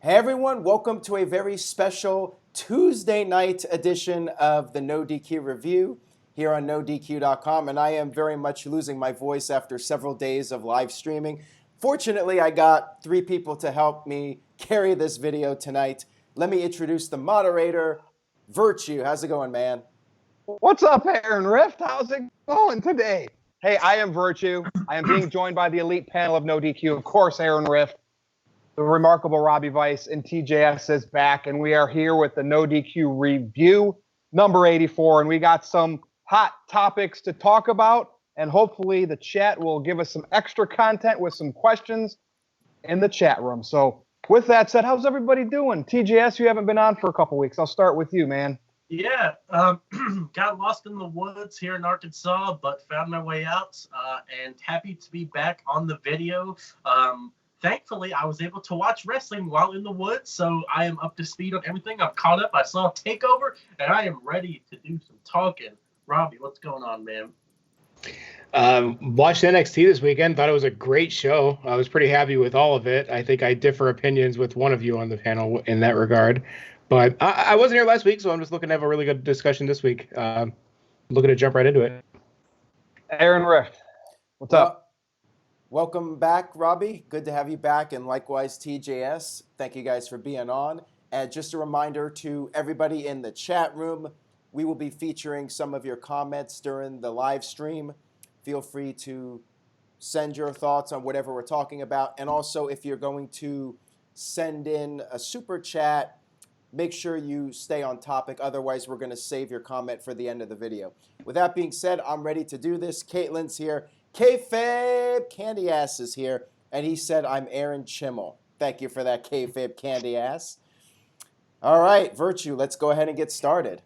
Hey everyone, welcome to a very special Tuesday night edition of the NoDQ review here on NoDQ.com, and I am very much losing my voice after several days of live streaming. Fortunately, I got 3 people to help me carry this video tonight. Let me introduce the moderator, Virtue. How's it going, man? What's up, Aaron Rift? How's it going today? Hey, I am Virtue. I am being joined by the elite panel of NoDQ, of course, Aaron Rift, the remarkable Robbie Weiss, and TJS is back, and we are here with the NoDQ review, number 84, and we got some hot topics to talk about, and hopefully the chat will give us some extra content with some questions in the chat room. So with that said, how's everybody doing? TJS, you haven't been on for a couple weeks. I'll start with you, man. Yeah, got lost in the woods here in Arkansas, but found my way out, and happy to be back on the video. Thankfully, I was able to watch wrestling while in the woods, so I am up to speed on everything. I'm caught up. I saw TakeOver, and I am ready to do some talking. Robbie, what's going on, man? Watched NXT this weekend. Thought it was a great show. I was pretty happy with all of it. I think I differ opinions with one of you on the panel in that regard. But I wasn't here last week, so I'm just looking to have a really good discussion this week. Looking to jump right into it. Aaron Rift, what's up? Welcome back, Robbie. Good to have you back, and likewise, TJS. Thank you guys for being on. And just a reminder to everybody in the chat room, we will be featuring some of your comments during the live stream. Feel free to send your thoughts on whatever we're talking about. And also, if you're going to send in a super chat, make sure you stay on topic. Otherwise, we're going to save your comment for the end of the video. With that being said, I'm ready to do this. Caitlin's here. Kayfabe Candy Ass is here. And he said, I'm Aaron Chimmel. Thank you for that, Kayfabe Candy Ass. All right, Virtue, let's go ahead and get started.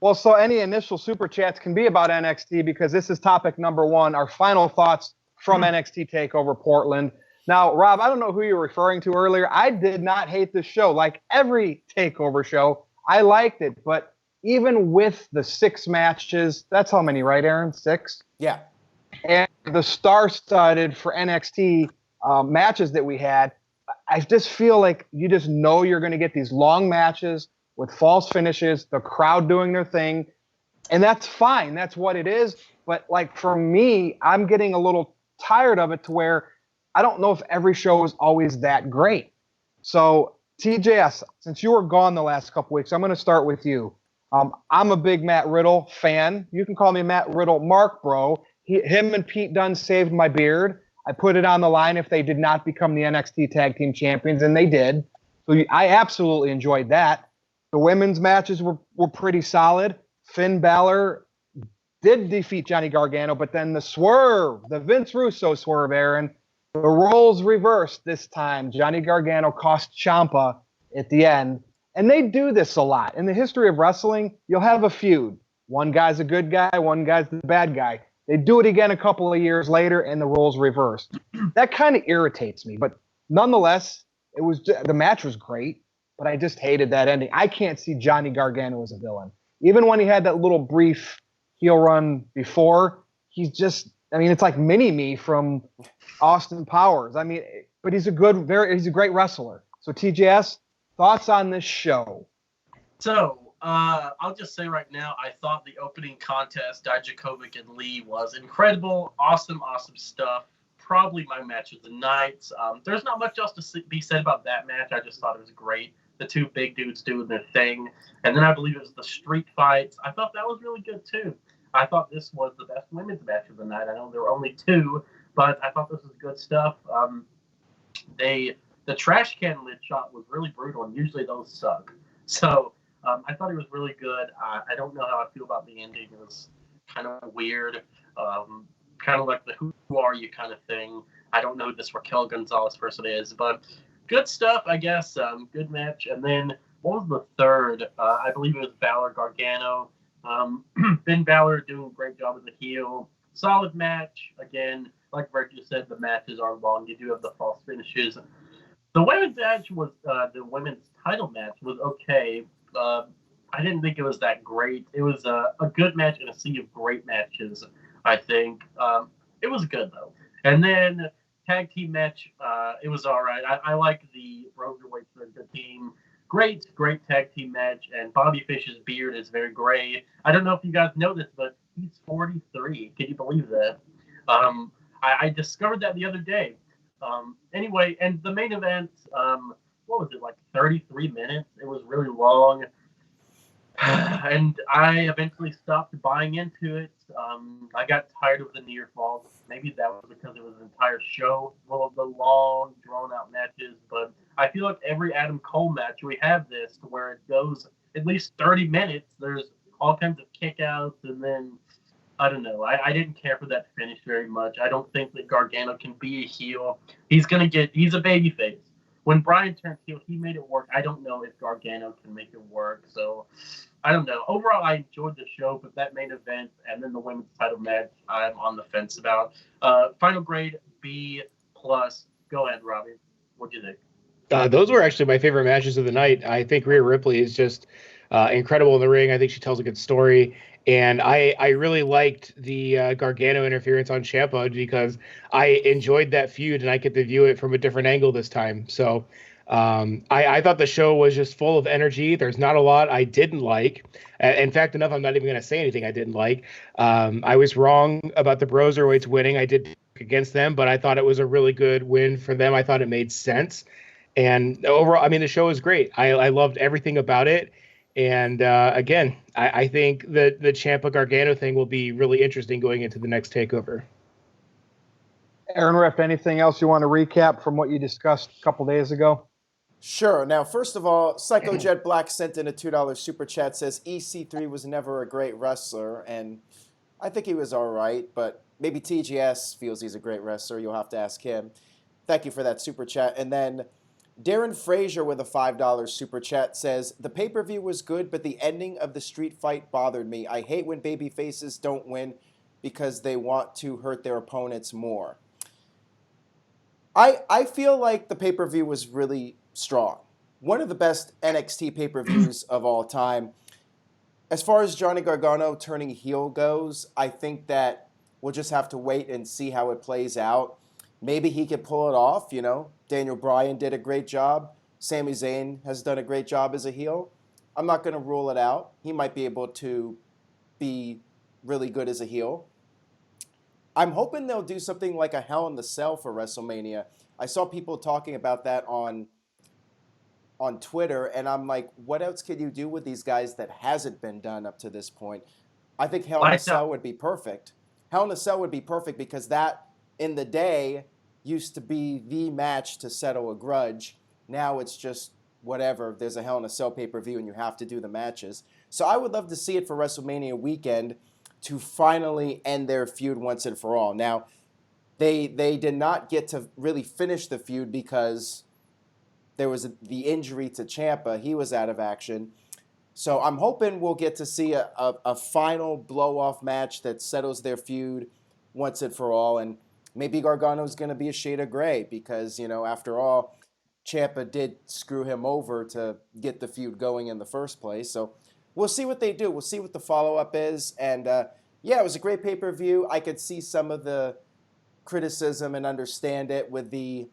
Well, so any initial super chats can be about NXT because this is topic number 1, our final thoughts from NXT TakeOver Portland. Now, Rob, I don't know who you're referring to earlier. I did not hate this show. Like every TakeOver show, I liked it. But even with the 6 matches, that's how many, right, Aaron? 6? Yeah. And the star-studded for NXT matches that we had, I just feel like you just know you're going to get these long matches with false finishes, the crowd doing their thing, and that's fine. That's what it is. But, like, for me, I'm getting a little tired of it to where I don't know if every show is always that great. So, TJS, since you were gone the last couple weeks, I'm going to start with you. I'm a big Matt Riddle fan. You can call me Matt Riddle Mark, bro. Him and Pete Dunne saved my beard. I put it on the line if they did not become the NXT Tag Team Champions, and they did. So I absolutely enjoyed that. The women's matches were pretty solid. Finn Balor did defeat Johnny Gargano, but then the swerve, the Vince Russo swerve, Aaron, the roles reversed this time. Johnny Gargano cost Ciampa at the end. And they do this a lot. In the history of wrestling, you'll have a feud. One guy's a good guy, one guy's the bad guy. They do it again a couple of years later, and the roles reversed. That kind of irritates me. But nonetheless, the match was great, but I just hated that ending. I can't see Johnny Gargano as a villain. Even when he had that little brief heel run before, he's just, I mean, it's like Mini-Me from Austin Powers. I mean, but he's a great wrestler. So TJS, thoughts on this show? So, I'll just say right now, I thought the opening contest, Dijakovic and Lee, was incredible. Awesome stuff. Probably my match of the night. There's not much else to be said about that match. I just thought it was great. The 2 big dudes doing their thing. And then I believe it was the street fights. I thought that was really good, too. I thought this was the best women's match of the night. I know there were only 2, but I thought this was good stuff. The trash can lid shot was really brutal, and usually those suck. So I thought it was really good. I don't know how I feel about the ending. It was kind of weird, kind of like the who are you kind of thing. I don't know who this Raquel Gonzalez person is, but good stuff, I guess. Good match. And then what was the third? I believe it was Balor Gargano. Finn Balor doing a great job as a heel. Solid match. Again, like Virgil said, the matches are long. You do have the false finishes. The women's match was the women's title match was okay. I didn't think it was that great. It was a good match in a sea of great matches, I think. It was good, though. And then tag team match, it was all right. I like the Roserweights are a good great tag team match. And Bobby Fish's beard is very gray. I don't know if you guys know this, but he's 43. Can you believe that? I discovered that the other day. Anyway, and the main event, what was it, like 33 minutes? It was really long. And I eventually stopped buying into it. I got tired of the near falls. Maybe that was because it was an entire show full of the long, drawn-out matches. But I feel like every Adam Cole match, we have this to where it goes at least 30 minutes. There's all kinds of kickouts, and then I don't know. I didn't care for that finish very much. I don't think that Gargano can be a heel. He's a babyface. When Bryan turned heel, he made it work. I don't know if Gargano can make it work. So, I don't know. Overall, I enjoyed the show, but that main event and then the women's title match, I'm on the fence about. Final grade, B+. Go ahead, Robbie. What do you think? Those were actually my favorite matches of the night. I think Rhea Ripley is just incredible in the ring. I think she tells a good story. And I really liked the Gargano interference on Ciampa because I enjoyed that feud and I get to view it from a different angle this time. So I thought the show was just full of energy. There's not a lot I didn't like. In fact, enough I'm not even going to say anything I didn't like. I was wrong about the Broserweights winning. I did against them, but I thought it was a really good win for them. I thought it made sense. And overall, I mean, the show was great. I loved everything about it. And again, I think that the Ciampa Gargano thing will be really interesting going into the next TakeOver. Aaron Rep, anything else you want to recap from what you discussed a couple days ago? Sure. Now, first of all, Psycho Jet Black sent in a $2 super chat, says EC3 was never a great wrestler, and I think he was all right, but maybe TGS feels he's a great wrestler. You'll have to ask him. Thank you for that super chat. And then Darren Frazier with a $5 super chat says, the pay-per-view was good, but the ending of the street fight bothered me. I hate when baby faces don't win because they want to hurt their opponents more. I feel like the pay-per-view was really strong. One of the best NXT pay-per-views of all time. As far as Johnny Gargano turning heel goes, I think that we'll just have to wait and see how it plays out. Maybe he could pull it off, you know. Daniel Bryan did a great job. Sami Zayn has done a great job as a heel. I'm not going to rule it out. He might be able to be really good as a heel. I'm hoping they'll do something like a Hell in the Cell for WrestleMania. I saw people talking about that on Twitter, and I'm like, what else can you do with these guys that hasn't been done up to this point? I think Hell in a Cell would be perfect. Hell in a Cell would be perfect because that, in the day, used to be the match to settle a grudge. Now it's just whatever. There's a Hell in a Cell pay-per-view and you have to do the matches. So I would love to see it for WrestleMania weekend to finally end their feud once and for all. Now, they did not get to really finish the feud because there was the injury to Ciampa. He was out of action. So I'm hoping we'll get to see a final blow-off match that settles their feud once and for all. And maybe Gargano's going to be a shade of gray because, you know, after all, Ciampa did screw him over to get the feud going in the first place. So we'll see what they do. We'll see what the follow-up is. And, yeah, it was a great pay-per-view. I could see some of the criticism and understand it with the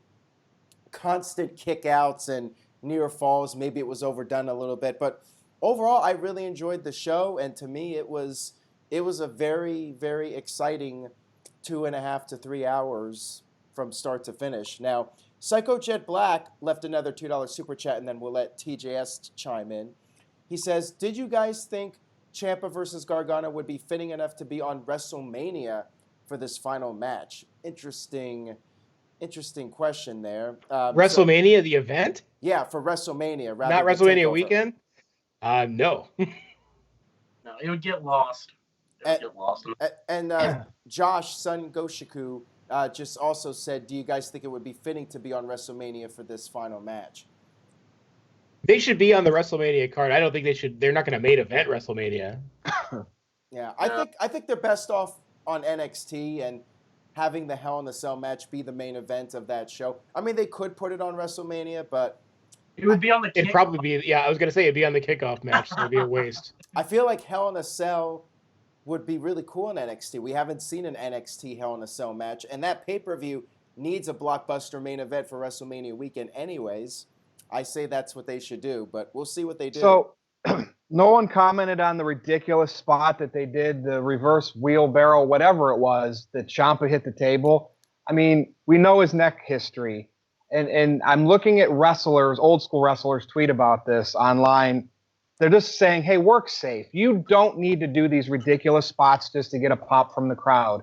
constant kickouts and near falls. Maybe it was overdone a little bit. But overall, I really enjoyed the show. And to me, it was a very, very exciting 2.5 to 3 hours from start to finish. Now, Psycho Jet Black left another $2 super chat, and then we'll let TJS chime in. He says, did you guys think Ciampa versus Gargano would be fitting enough to be on WrestleMania for this final match? Interesting question there. WrestleMania, the event? Yeah, for WrestleMania. Not WrestleMania weekend? No. No, it would get lost. And Josh Sun Goshiku just also said, do you guys think it would be fitting to be on WrestleMania for this final match? They should be on the WrestleMania card. I don't think they should. They're not going to main event WrestleMania. Yeah, I think they're best off on NXT and having the Hell in a Cell match be the main event of that show. I mean, they could put it on WrestleMania, but it would be on the kickoff. It'd probably be, yeah, I was going to say it'd be on the kickoff match, so it'd be a waste. I feel like Hell in a Cell would be really cool in NXT. We haven't seen an NXT Hell in a Cell match, and that pay-per-view needs a blockbuster main event for WrestleMania weekend anyways. I say that's what they should do, but we'll see what they do. So no one commented on the ridiculous spot that they did, the reverse wheelbarrow, whatever it was, that Ciampa hit the table. I mean, we know his neck history. And I'm looking at wrestlers, old school wrestlers, tweet about this online. They're just saying, hey, work safe. You don't need to do these ridiculous spots just to get a pop from the crowd.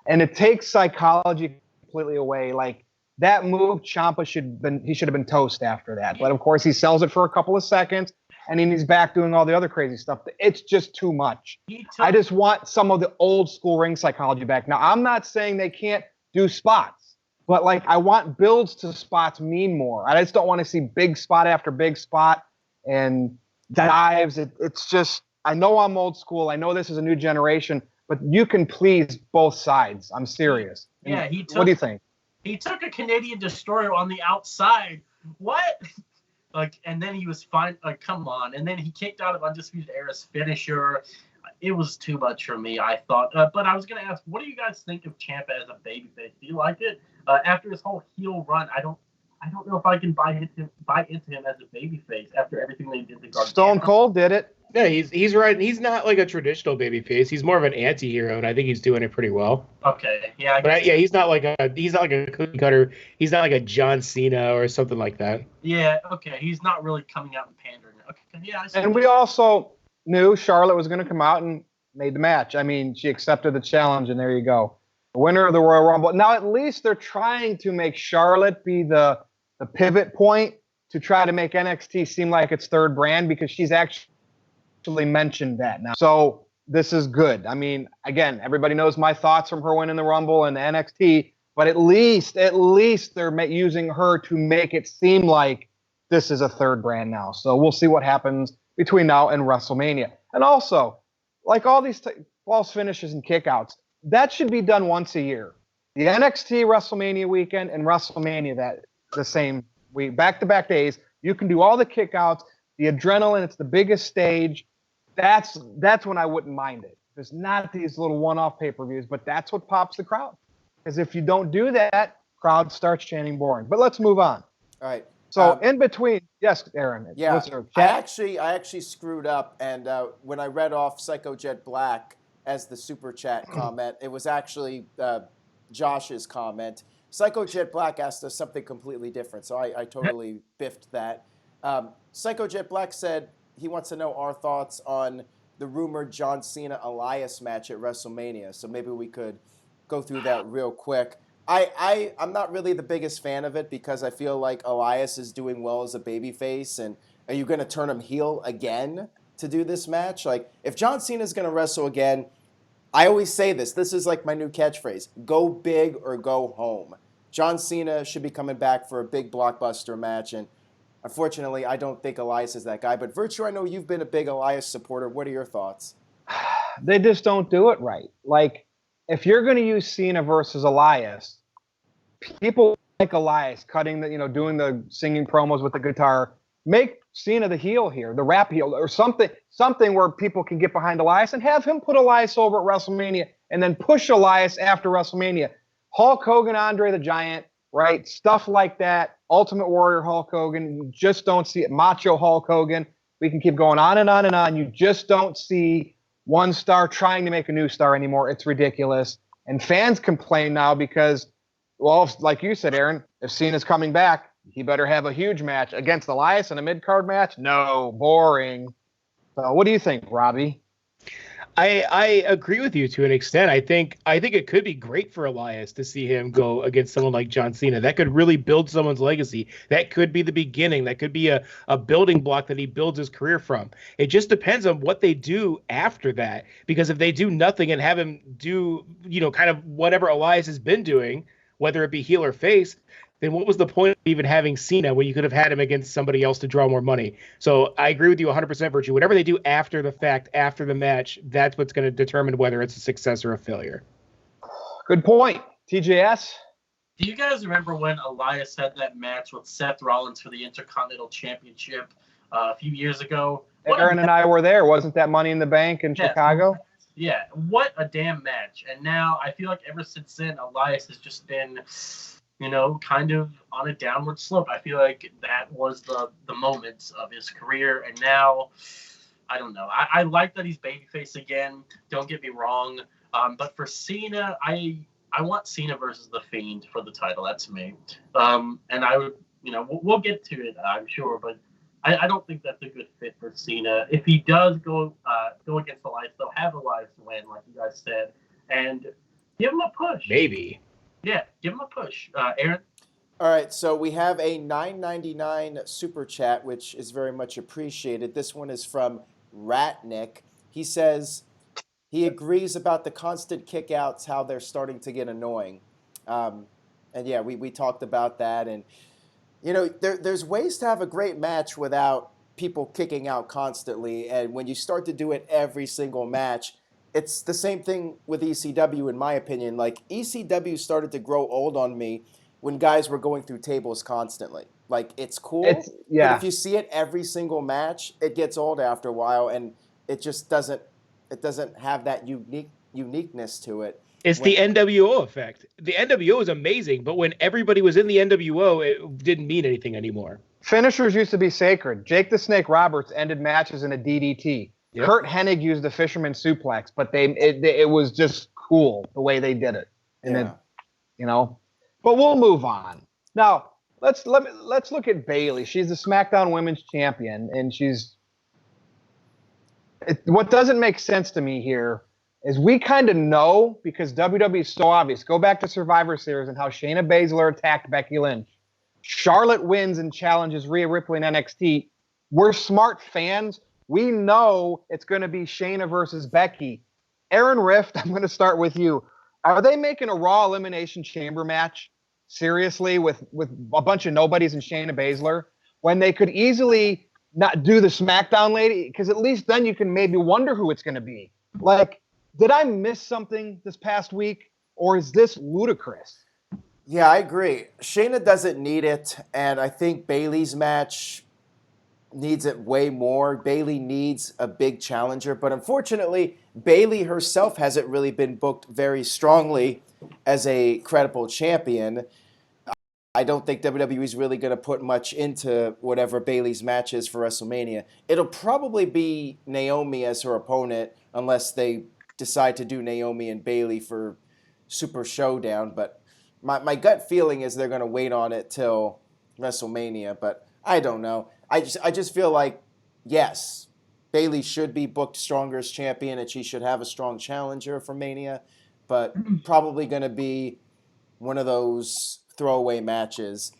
And it takes psychology completely away. Like, that move, Ciampa should have been toast after that. But, of course, he sells it for a couple of seconds, and then he's back doing all the other crazy stuff. It's just too much. I just want some of the old school ring psychology back. Now, I'm not saying they can't do spots, but, like, I want builds to spots mean more. I just don't want to see big spot after big spot and dives. It's just, I know I'm old school. I know this is a new generation, but you can please both sides. I'm serious. Yeah, what do you think? He took a Canadian destroyer on the outside. What? Like, and then he was fine. Like, come on. And then he kicked out of Undisputed Era's finisher. It was too much for me, I thought. But I was going to ask, what do you guys think of Ciampa as a babyface? Do you like it? After his whole heel run, I don't know if I can buy into him as a babyface after everything they did to Gargano. Stone Cold did it. Yeah, he's right. He's not like a traditional babyface. He's more of an anti-hero, and I think he's doing it pretty well. Okay, yeah. He's not like a cookie cutter. He's not like a John Cena or something like that. Yeah, okay. He's not really coming out and pandering. Okay, yeah. And we also knew Charlotte was going to come out and made the match. I mean, she accepted the challenge, and there you go. The winner of the Royal Rumble. Now, at least they're trying to make Charlotte be the pivot point to try to make NXT seem like its third brand, because she's actually mentioned that now. So this is good. I mean, again, everybody knows my thoughts from her winning the Rumble and the NXT, but at least they're using her to make it seem like this is a third brand now. So we'll see what happens between now and WrestleMania. And also, like all these false finishes and kickouts, that should be done once a year. The NXT WrestleMania weekend and WrestleMania that the same week, back-to-back days. You can do all the kickouts, the adrenaline. It's the biggest stage. That's when I wouldn't mind it. There's not these little one-off pay-per-views, but that's what pops the crowd. Because if you don't do that, crowd starts chanting boring. But let's move on. All right. So in between, yes, Aaron. Yeah, I actually screwed up, and when I read off Psycho Jet Black as the super chat comment, it was actually Josh's comment. Psycho Jet Black asked us something completely different, so I totally biffed that. Psycho Jet Black said he wants to know our thoughts on the rumored John Cena Elias match at WrestleMania. So maybe we could go through that real quick. I'm not really the biggest fan of it because I feel like Elias is doing well as a babyface, and are you going to turn him heel again to do this match? Like, if John Cena is going to wrestle again, I always say this. This is like my new catchphrase. Go big or go home. John Cena should be coming back for a big blockbuster match, and unfortunately, I don't think Elias is that guy. But Virtue, I know you've been a big Elias supporter. What are your thoughts? They just don't do it right. Like, if you're going to use Cena versus Elias, people like Elias cutting doing the singing promos with the guitar. Make Cena the heel here, the rap heel, or something where people can get behind Elias, and have him put Elias over at WrestleMania, and then push Elias after WrestleMania. Hulk Hogan, Andre the Giant, right? Stuff like that. Ultimate Warrior Hulk Hogan. You just don't see it. Macho Hulk Hogan. We can keep going on and on and on. You just don't see one star trying to make a new star anymore. It's ridiculous. And fans complain now because, well, like you said, Aaron, if Cena's coming back, he better have a huge match against Elias in a mid-card match. No, boring. So what do you think, Robbie? I agree with you to an extent. I think it could be great for Elias to see him go against someone like John Cena. That could really build someone's legacy. That could be the beginning. That could be a building block that he builds his career from. It just depends on what they do after that. Because if they do nothing and have him do, kind of whatever Elias has been doing, whether it be heel or face, then what was the point of even having Cena when you could have had him against somebody else to draw more money? So I agree with you 100%, Virtue. Whatever they do after the fact, after the match, that's what's going to determine whether it's a success or a failure. Good point. TJS? Do you guys remember when Elias had that match with Seth Rollins for the Intercontinental Championship a few years ago? Aaron and I were there. Wasn't that Money in the Bank in Chicago? Yeah, what a damn match. And now I feel like ever since then, Elias has just been kind of on a downward slope. I feel like that was the moments of his career, and now I don't know. I like that he's babyface again. Don't get me wrong, but for Cena, I want Cena versus The Fiend for the title. That's me. And I would, we'll get to it, I'm sure, but I don't think that's a good fit for Cena. If he does go against Elias, they'll have Elias win, like you guys said, and give him a push. Maybe. Yeah, give him a push. Aaron? All right, so we have a $9.99 super chat, which is very much appreciated. This one is from Ratnick. He says he agrees about the constant kickouts, how they're starting to get annoying. And yeah, we talked about that. And, there's ways to have a great match without people kicking out constantly. And when you start to do it every single match, it's the same thing with ECW, in my opinion. Like, ECW started to grow old on me when guys were going through tables constantly. Like, it's cool, but if you see it every single match, it gets old after a while, and it just doesn't have that uniqueness to it. It's the NWO effect. The NWO is amazing, but when everybody was in the NWO, it didn't mean anything anymore. Finishers used to be sacred. Jake the Snake Roberts ended matches in a DDT. Yep. Kurt Hennig used the fisherman suplex, but it was just cool the way they did it. And then, but we'll move on. Now, let's look at Bayley. She's the SmackDown Women's Champion, and what doesn't make sense to me here is we kind of know, because WWE is so obvious. Go back to Survivor Series and how Shayna Baszler attacked Becky Lynch. Charlotte wins and challenges Rhea Ripley in NXT. We're smart fans. We know it's going to be Shayna versus Becky. Aaron Rift, I'm going to start with you. Are they making a Raw Elimination Chamber match, seriously, with a bunch of nobodies and Shayna Baszler, when they could easily not do the SmackDown lady? Because at least then you can maybe wonder who it's going to be. Like, did I miss something this past week, or is this ludicrous? Yeah, I agree. Shayna doesn't need it, and I think Bayley's match needs it way more. Bayley needs a big challenger, but unfortunately, Bayley herself hasn't really been booked very strongly as a credible champion. I don't think WWE is really going to put much into whatever Bayley's match is for WrestleMania. It'll probably be Naomi as her opponent, unless they decide to do Naomi and Bayley for Super Showdown. But my gut feeling is they're going to wait on it till WrestleMania, but I don't know. I just feel like, yes, Bayley should be booked stronger as champion, and she should have a strong challenger for Mania, but probably going to be one of those throwaway matches.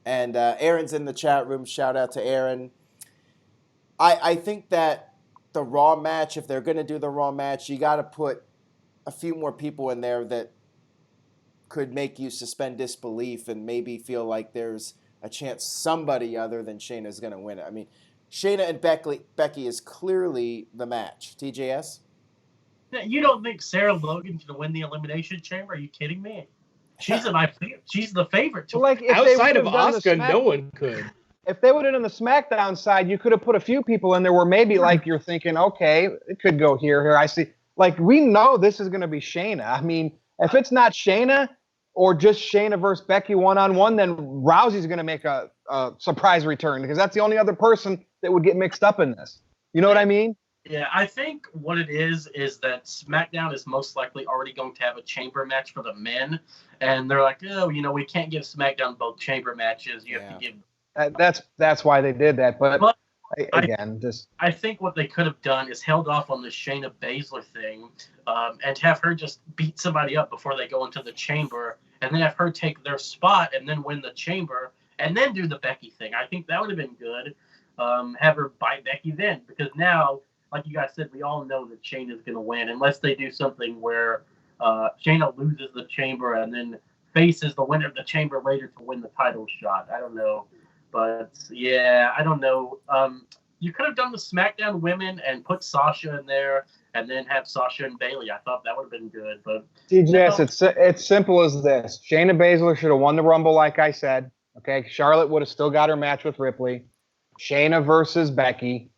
And Aaron's in the chat room. Shout out to Aaron. I think that the Raw match, if they're going to do the Raw match, you got to put a few more people in there that could make you suspend disbelief and maybe feel like there's a chance somebody other than Shayna is going to win it. I mean, Shayna and Becky is clearly the match. TJS? You don't think Sarah Logan's going to win the Elimination Chamber? Are you kidding me? She's the favorite. Like, outside of Asuka, no one could. If they would have done the SmackDown side, you could have put a few people in there where maybe like you're thinking, okay, it could go here. I see. Like, we know this is going to be Shayna. I mean, if it's not Shayna or just Shayna versus Becky one-on-one, then Rousey's going to make a surprise return, because that's the only other person that would get mixed up in this. You know what I mean? Yeah, I think what it is that SmackDown is most likely already going to have a chamber match for the men, and they're like, oh, we can't give SmackDown both chamber matches. You have to give. That's why they did that. But I think what they could have done is held off on the Shayna Baszler thing, and have her just beat somebody up before they go into the chamber, and then have her take their spot and then win the chamber, and then do the Becky thing. I think that would have been good. Have her bite Becky then, because now, like you guys said, we all know that Shayna's going to win, unless they do something where Shayna loses the chamber and then faces the winner of the chamber later to win the title shot. I don't know. But, yeah, I don't know. You could have done the SmackDown women and put Sasha in there and then have Sasha and Bayley. I thought that would have been good. But TJS, it's simple as this. Shayna Baszler should have won the Rumble, like I said. Okay, Charlotte would have still got her match with Ripley. Shayna versus Becky.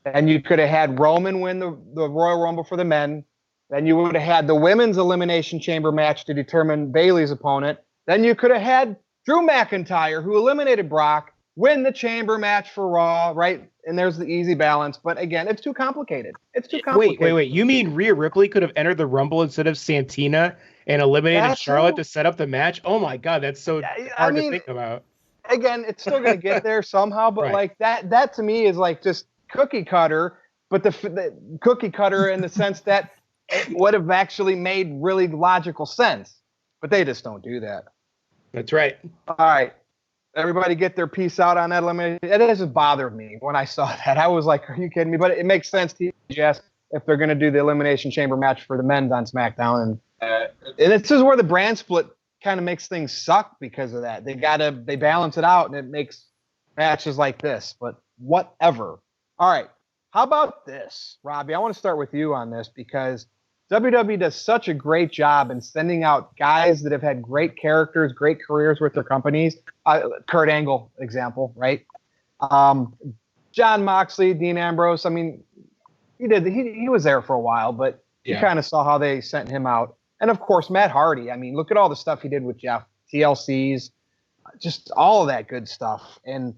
And you could have had Roman win the Royal Rumble for the men. Then you would have had the women's Elimination Chamber match to determine Bayley's opponent. Then you could have had Drew McIntyre, who eliminated Brock, win the chamber match for Raw, right? And there's the easy balance. But again, it's too complicated. It's too complicated. Wait. You mean Rhea Ripley could have entered the Rumble instead of Santina and eliminated Charlotte to set up the match? Oh my God, that's so hard to think about. Again, it's still going to get there somehow, but like that to me is like just cookie cutter, but the cookie cutter in the sense that it would have actually made really logical sense, but they just don't do that. That's right. All right. Everybody get their piece out on that elimination. It just bothered me when I saw that. I was like, are you kidding me? But it makes sense to TJS if they're going to do the Elimination Chamber match for the men's on SmackDown. And it's just where the brand split kind of makes things suck because of that. They balance it out and it makes matches like this, but whatever. All right. How about this, Robbie? I want to start with you on this because WWE does such a great job in sending out guys that have had great characters, great careers with their companies. Kurt Angle, example, right? John Moxley, Dean Ambrose. I mean, he was there for a while, but you kind of saw how they sent him out. And of course, Matt Hardy. I mean, look at all the stuff he did with Jeff, TLCs, just all of that good stuff. And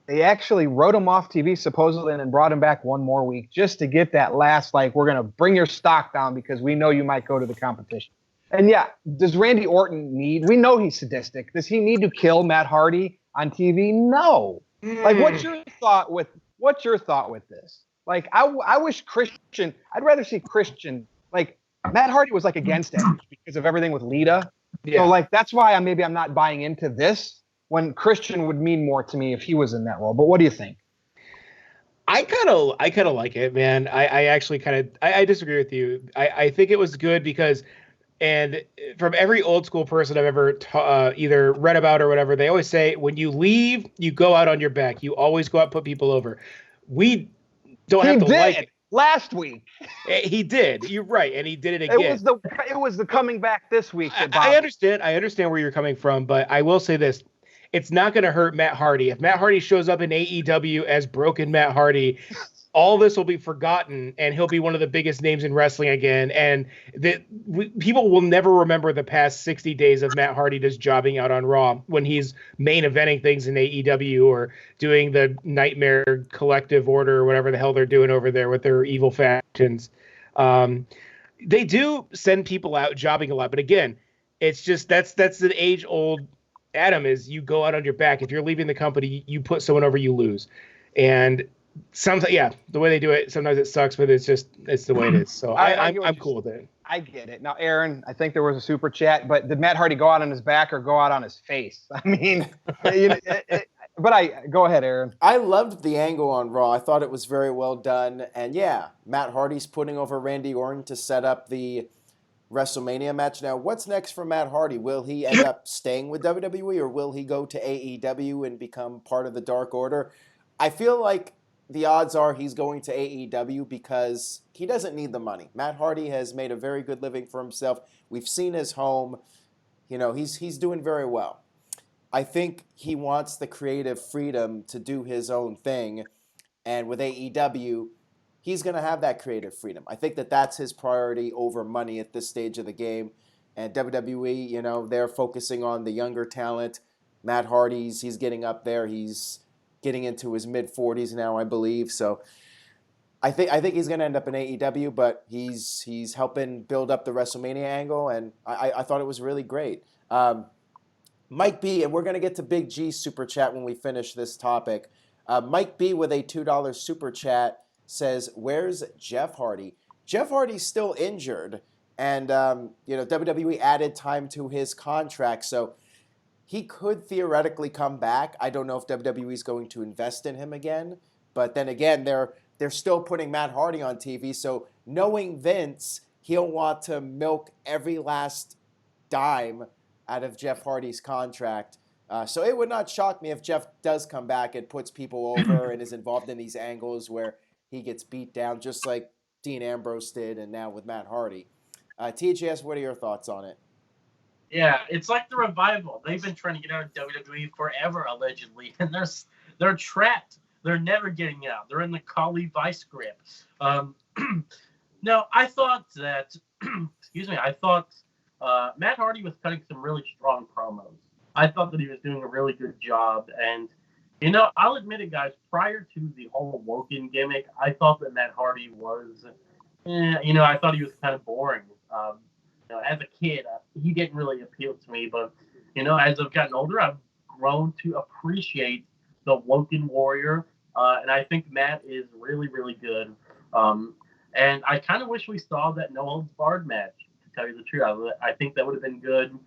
they actually wrote him off TV supposedly and then brought him back one more week just to get that last, like, we're going to bring your stock down because we know you might go to the competition. And yeah, does Randy Orton we know he's sadistic. Does he need to kill Matt Hardy on TV? No. Like, what's your thought with this? Like, I wish I'd rather see Christian, like, Matt Hardy was like against Edge because of everything with Lita. Yeah. So like, that's why I'm not buying into this. When Christian would mean more to me if he was in that role. But what do you think? I kind of like it, man. I actually I disagree with you. I think it was good because, and from every old school person I've ever either read about or whatever, they always say when you leave, you go out on your back. You always go out and put people over. We don't have to like it. Last week. He did. You're right, and he did it again. It was the coming back this week. I understand. I understand where you're coming from, but I will say this. It's not going to hurt Matt Hardy. If Matt Hardy shows up in AEW as broken Matt Hardy, all this will be forgotten, and he'll be one of the biggest names in wrestling again. And people will never remember the past 60 days of Matt Hardy just jobbing out on Raw when he's main eventing things in AEW or doing the Nightmare Collective Order or whatever the hell they're doing over there with their evil factions. They do send people out jobbing a lot, but again, it's just that's an age-old Adam is you go out on your back. If you're leaving the company, you put someone over, you lose. And sometimes, the way they do it, sometimes it sucks, but it's the way it is. So I'm cool with it. I get it. Now, Aaron, I think there was a super chat, but did Matt Hardy go out on his back or go out on his face? I mean, go ahead, Aaron. I loved the angle on Raw. I thought it was very well done. And Matt Hardy's putting over Randy Orton to set up the WrestleMania match. Now, what's next for Matt Hardy? Will he end up staying with WWE or will he go to AEW and become part of the Dark Order? I feel like the odds are he's going to AEW because he doesn't need the money. Matt Hardy has made a very good living for himself. We've seen his home. He's doing very well. I think he wants the creative freedom to do his own thing. And with AEW, he's going to have that creative freedom. I think that's his priority over money at this stage of the game. And WWE, they're focusing on the younger talent. Matt Hardy's, he's getting up there. He's getting into his mid-40s now, I believe. So I think he's going to end up in AEW, but he's helping build up the WrestleMania angle, and I thought it was really great. Mike B, and we're going to get to Big G Super Chat when we finish this topic. Mike B with a $2 Super Chat says, where's Jeff Hardy? Jeff Hardy's still injured, and WWE added time to his contract, so he could theoretically come back. I don't know if WWE is going to invest in him again, but then again, they're still putting Matt Hardy on TV, so knowing Vince, he'll want to milk every last dime out of Jeff Hardy's contract. So it would not shock me if Jeff does come back and puts people over and is involved in these angles where he gets beat down, just like Dean Ambrose did, and now with Matt Hardy. TJS, what are your thoughts on it? Yeah, it's like the Revival. They've been trying to get out of WWE forever, allegedly, and they're trapped. They're never getting out. They're in the Kali vice grip. No, I thought that, Matt Hardy was cutting some really strong promos. I thought that he was doing a really good job. And, I'll admit it, guys, prior to the whole Woken gimmick, I thought that Matt Hardy was, I thought he was kind of boring. As a kid, he didn't really appeal to me. But, as I've gotten older, I've grown to appreciate the Woken Warrior. And I think Matt is really, really good. And I kind of wish we saw that no holds barred match, to tell you the truth. I think that would have been good.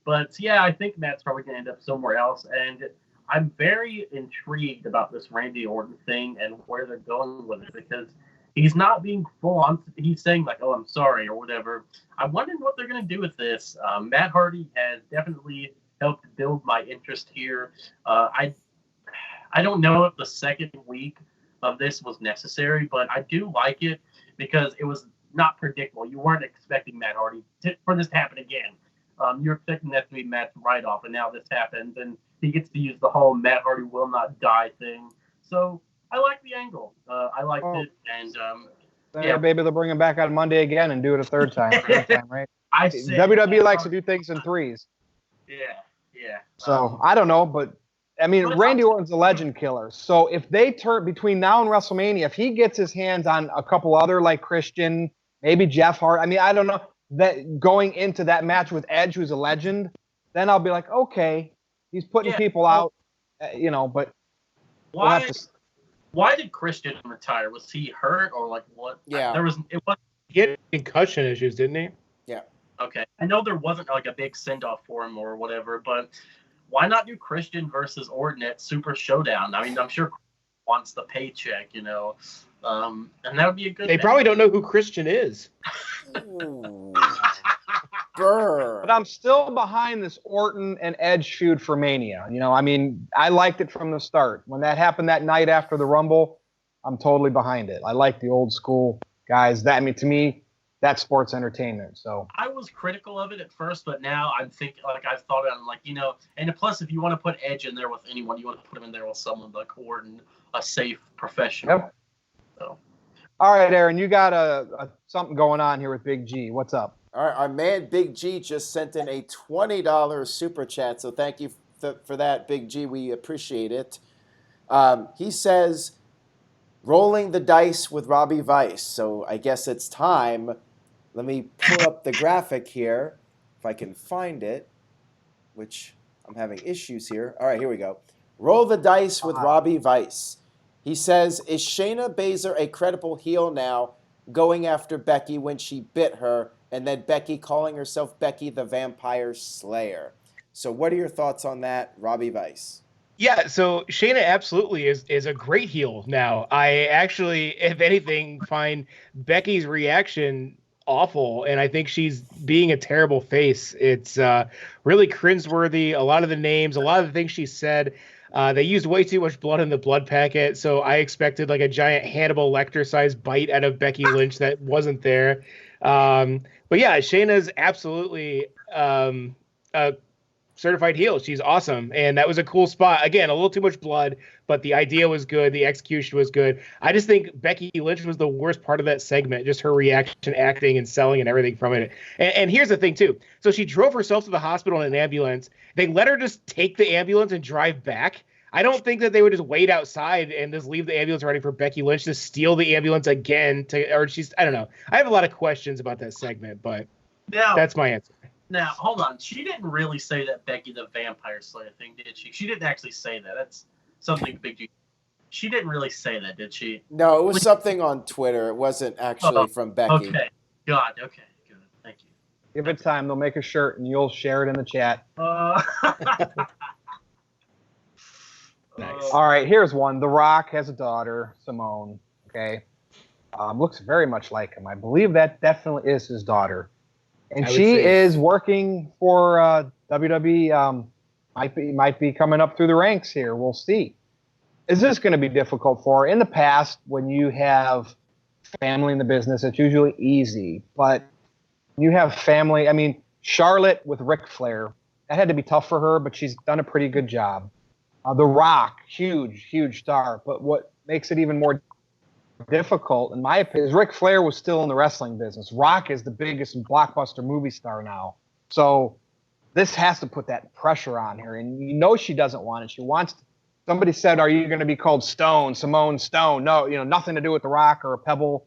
But yeah, I think Matt's probably going to end up somewhere else. And I'm very intrigued about this Randy Orton thing and where they're going with it, because he's not being full on. He's saying like, "Oh, I'm sorry" or whatever. I'm wondering what they're going to do with this. Matt Hardy has definitely helped build my interest here. I don't know if the second week of this was necessary, but I do like it because it was not predictable. You weren't expecting Matt Hardy for this to happen again. You're expecting that to be Matt's write-off, and now this happens, and he gets to use the whole Matt Hardy will not die thing. So I like the angle. I liked it, and yeah, maybe they'll bring him back on Monday again and do it a third time, right? WWE likes to do things in threes. Yeah. So I don't know, but I mean, Randy Orton's a legend killer. So if they turn between now and WrestleMania, if he gets his hands on a couple other like Christian, maybe Jeff Hart, I mean, I don't know, that going into that match with Edge, who's a legend, then I'll be like, okay, he's putting people out, but why did Christian retire? Was he hurt or like what? Yeah. He had concussion issues, didn't he? Yeah. Okay. I know there wasn't like a big send-off for him or whatever, but why not do Christian versus Orton at Super Showdown? I mean, I'm sure wants the paycheck, and that would be a good. They probably don't know who Christian is. But I'm still behind this Orton and Edge feud for Mania. I mean, I liked it from the start. When that happened that night after the Rumble, I'm totally behind it. I like the old school guys. To me, that's sports entertainment. So I was critical of it at first, but now I'm thinking, like, I've thought about it, like, and plus, if you want to put Edge in there with anyone, you want to put him in there with someone like Orton, a safe professional. Yep. So. All right, Aaron, you got a something going on here with Big G. What's up? All right, our man Big G just sent in a $20 super chat, so thank you for that, Big G. We appreciate it. He says, rolling the dice with Robbie Vice. So I guess it's time. Let me pull up the graphic here, if I can find it, which I'm having issues here. All right, here we go. Roll the dice with Robbie Vice. He says, is Shayna Baszler a credible heel now, going after Becky when she bit her, and then Becky calling herself Becky the Vampire Slayer? So what are your thoughts on that, Robbie Vice? Yeah, so Shayna absolutely is a great heel now. I actually, if anything, find Becky's reaction awful, and I think she's being a terrible face. It's really cringeworthy. A lot of the names, a lot of the things she said, they used way too much blood in the blood packet, so I expected like a giant Hannibal Lecter-sized bite out of Becky Lynch that wasn't there. But yeah, Shayna's absolutely a certified heel. She's awesome, and that was a cool spot. Again, a little too much blood, but the idea was good. The execution was good. I just think Becky Lynch was the worst part of that segment, just her reaction, acting, and selling and everything from it. And here's the thing, too. So she drove herself to the hospital in an ambulance. They let her just take the ambulance and drive back. I don't think that they would just wait outside and just leave the ambulance ready for Becky Lynch to steal the ambulance again. I don't know. I have a lot of questions about that segment, but that's my answer. Now, hold on. She didn't really say that Becky the Vampire Slayer thing, did she? She didn't actually say that. That's something Big G. She didn't really say that, did she? No, it was something on Twitter. It wasn't actually from Becky. Okay. God, okay. Good. Thank you. Give it time. They'll make a shirt, and you'll share it in the chat. Nice. All right, here's one. The Rock has a daughter, Simone. Okay. Looks very much like him. I believe that definitely is his daughter. And she is working for WWE. Might be coming up through the ranks here. We'll see. Is this going to be difficult for her? In the past, when you have family in the business, it's usually easy. But when you have family, I mean, Charlotte with Ric Flair, that had to be tough for her, but she's done a pretty good job. The Rock, huge star. But what makes it even more difficult, in my opinion, is Ric Flair was still in the wrestling business. Rock is the biggest blockbuster movie star now. So this has to put that pressure on her. And you know she doesn't want it. She wants to. Somebody said, are you going to be called Stone, Simone Stone? No, nothing to do with the Rock or a Pebble.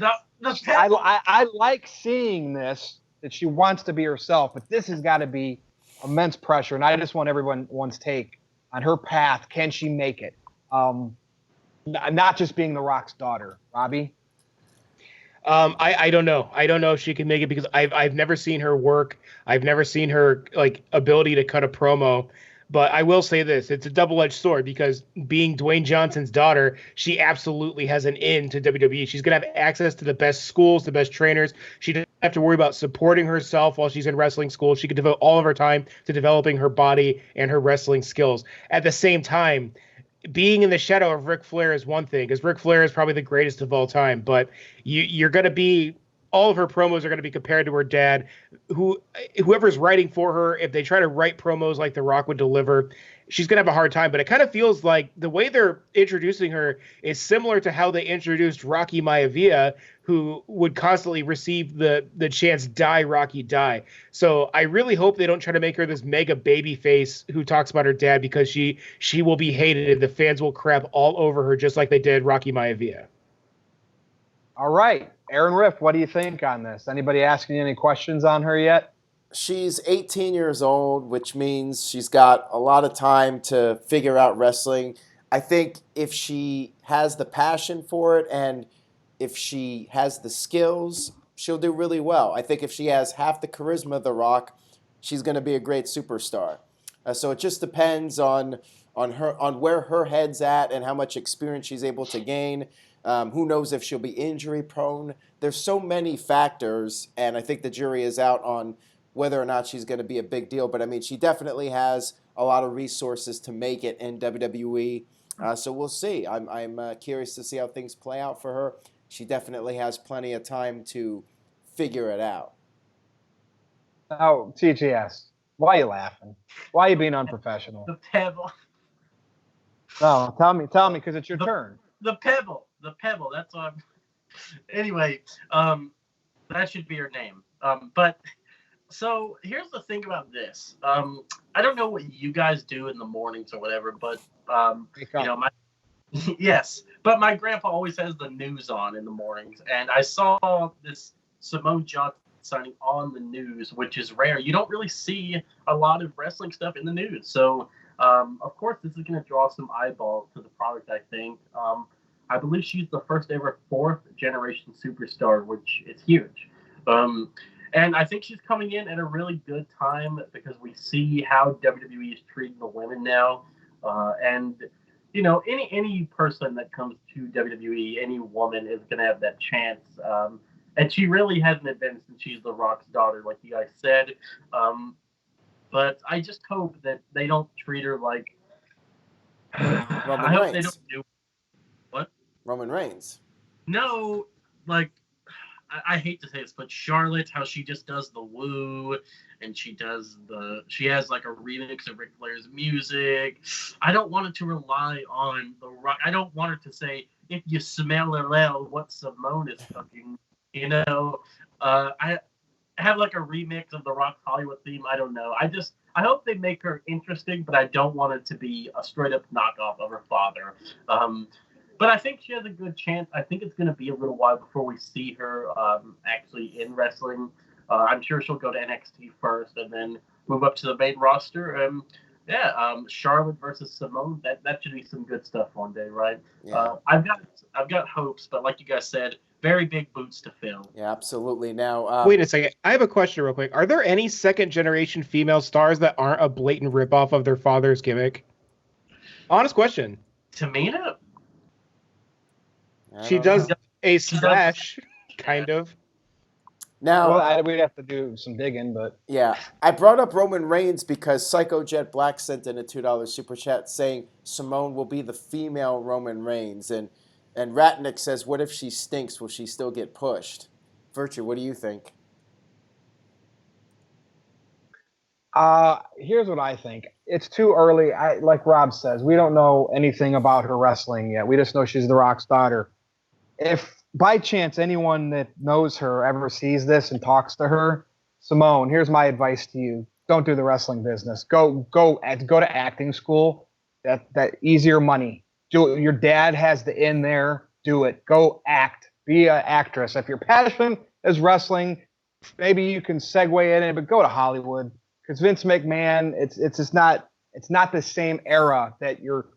I like seeing this, that she wants to be herself, but this has got to be immense pressure. And I just want everyone's take on her path. Can she make it? Not just being the Rock's daughter. Robbie? I don't know. I don't know if she can make it because I've never seen her work. I've never seen her ability to cut a promo. But I will say this, it's a double-edged sword because being Dwayne Johnson's daughter, she absolutely has an in to WWE. She's going to have access to the best schools, the best trainers. She doesn't have to worry about supporting herself while she's in wrestling school. She can devote all of her time to developing her body and her wrestling skills. At the same time, being in the shadow of Ric Flair is one thing, because Ric Flair is probably the greatest of all time, but you're going to be... all of her promos are going to be compared to her dad. Whoever's writing for her, if they try to write promos like The Rock would deliver, she's going to have a hard time. But it kind of feels like the way they're introducing her is similar to how they introduced Rocky Maivia, who would constantly receive the chance, die, Rocky, die. So I really hope they don't try to make her this mega baby face who talks about her dad, because she will be hated. The fans will crap all over her just like they did Rocky Maivia. All right. Aaron Riff, what do you think on this? Anybody asking you any questions on her yet? She's 18 years old, which means she's got a lot of time to figure out wrestling. I think if she has the passion for it and if she has the skills, she'll do really well. I think if she has half the charisma of The Rock, she's going to be a great superstar. So it just depends on where her head's at and how much experience she's able to gain. Who knows if she'll be injury prone? There's so many factors, and I think the jury is out on whether or not she's going to be a big deal. But I mean, she definitely has a lot of resources to make it in WWE. So we'll see. I'm curious to see how things play out for her. She definitely has plenty of time to figure it out. Oh, TGS, why are you laughing? Why are you being unprofessional? The Pebble. No, tell me, because it's your turn. The Pebble. That's what I'm... Anyway, that should be her name. But so here's the thing about this. I don't know what you guys do in the mornings or whatever, but yes. But my grandpa always has the news on in the mornings, and I saw this Simone Johnson signing on the news, which is rare. You don't really see a lot of wrestling stuff in the news, so of course this is going to draw some eyeballs to the product. I think. I believe she's the first ever fourth generation superstar, which is huge. And I think she's coming in at a really good time because we see how WWE is treating the women now. And, any person that comes to WWE, any woman is going to have that chance. And she really hasn't advanced since she's The Rock's daughter, like you guys said. But I just hope that they don't treat her like... Roman Reigns. They don't do... What? Roman Reigns. No, I hate to say this, but Charlotte, how she just does the woo, and she has like a remix of Ric Flair's music. I don't want her to rely on The Rock. I don't want her to say, if you smell a little, what Simone is cooking, I have like a remix of The Rock's Hollywood theme. I don't know. I hope they make her interesting, but I don't want it to be a straight up knockoff of her father. But I think she has a good chance. I think it's going to be a little while before we see her actually in wrestling. I'm sure she'll go to NXT first and then move up to the main roster. Charlotte versus Simone. That should be some good stuff one day, right? Yeah. I've got hopes, but like you guys said, very big boots to fill. Yeah, absolutely. Now, wait a second. I have a question real quick. Are there any second generation female stars that aren't a blatant ripoff of their father's gimmick? Honest question. Tamina? She does a splash, kind of. Now, we'd have to do some digging, but... Yeah, I brought up Roman Reigns because Psycho Jet Black sent in a $2 super chat saying Simone will be the female Roman Reigns. And Ratnick says, what if she stinks? Will she still get pushed? Virtue, what do you think? Here's what I think. It's too early. Like Rob says, we don't know anything about her wrestling yet. We just know she's The Rock's daughter. if by chance anyone that knows her ever sees this and talks to her, Simone, here's my advice to you. Don't do the wrestling business. Go to acting school. That easier money. Do it. Your dad has the in there. Do it. Go act. Be an actress. If your passion is wrestling, maybe you can segue in it, but go to Hollywood. Because Vince McMahon, it's just not the same era that your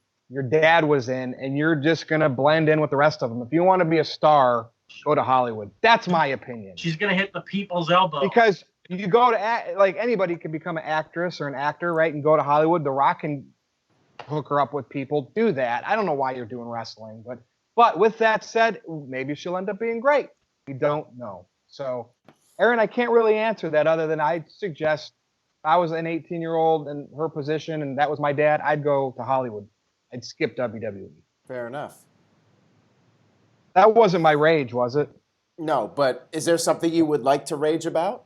dad was in, and you're just gonna blend in with the rest of them. If you want to be a star, go to Hollywood. That's my opinion. She's gonna hit the people's elbow. Because you go to like anybody can become an actress or an actor, right? And go to Hollywood. The Rock can hook her up with people. Do that. I don't know why you're doing wrestling, but with that said, maybe she'll end up being great. We don't know. So, Aaron, I can't really answer that other than I'd suggest if I was an 18-year-old in her position and that was my dad, I'd go to Hollywood. I'd skip WWE. Fair enough. That wasn't my rage, was it? No, but is there something you would like to rage about?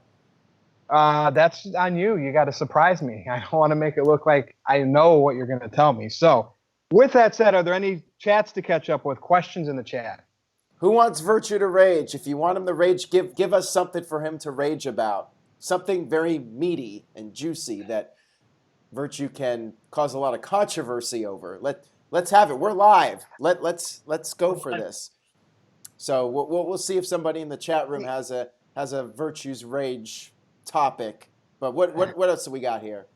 That's on you. You got to surprise me. I don't want to make it look like I know what you're going to tell me. So, with that said, are there any chats to catch up with? Questions in the chat? Who wants Virtue to rage? If you want him to rage, give us something for him to rage about. Something very meaty and juicy that Virtue can cause a lot of controversy over. Let's have it. We're live. Let's go for this. So we'll see if somebody in the chat room has a Virtue's rage topic. But what else do we got here?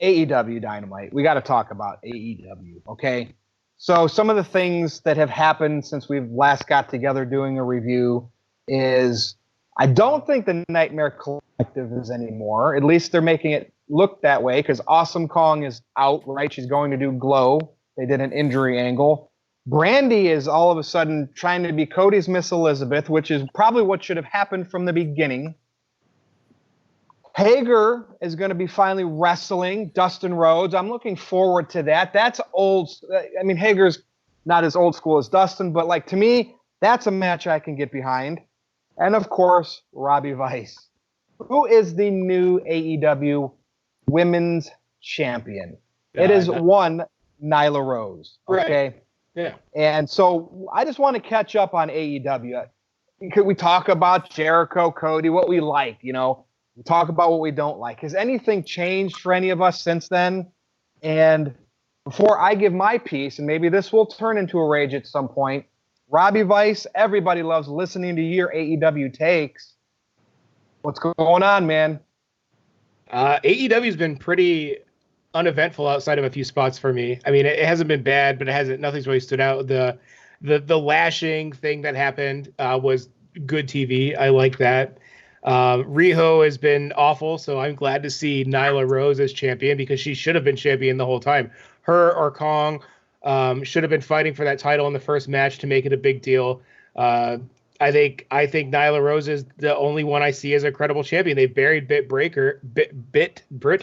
AEW Dynamite. We got to talk about AEW, okay? So some of the things that have happened since we've last got together doing a review is I don't think the Nightmare Collective is anymore. At least they're making it look that way because Awesome Kong is out, right? She's going to do Glow. They did an injury angle. Brandy is all of a sudden trying to be Cody's Miss Elizabeth, which is probably what should have happened from the beginning. Hager is going to be finally wrestling Dustin Rhodes. I'm looking forward to that. That's old. I mean, Hager's not as old school as Dustin, but like to me, that's a match I can get behind. And of course, Robbie Vice, who is the new AEW Women's Champion. It is one Nyla Rose. Okay. Right. Yeah. And so I just want to catch up on AEW. Could we talk about Jericho, Cody, what we like, you know? We talk about what we don't like. Has anything changed for any of us since then? And before I give my piece, and maybe this will turn into a rage at some point, Robbie Vice, everybody loves listening to your AEW takes. What's going on, man? AEW's been pretty uneventful outside of a few spots for me. I mean, it hasn't been bad, but nothing's really stood out. The lashing thing that happened was good TV. I like that. Riho has been awful, so I'm glad to see Nyla Rose as champion because she should have been champion the whole time. Her or Kong should have been fighting for that title in the first match to make it a big deal. I think Nyla Rose is the only one I see as a credible champion. They buried Britt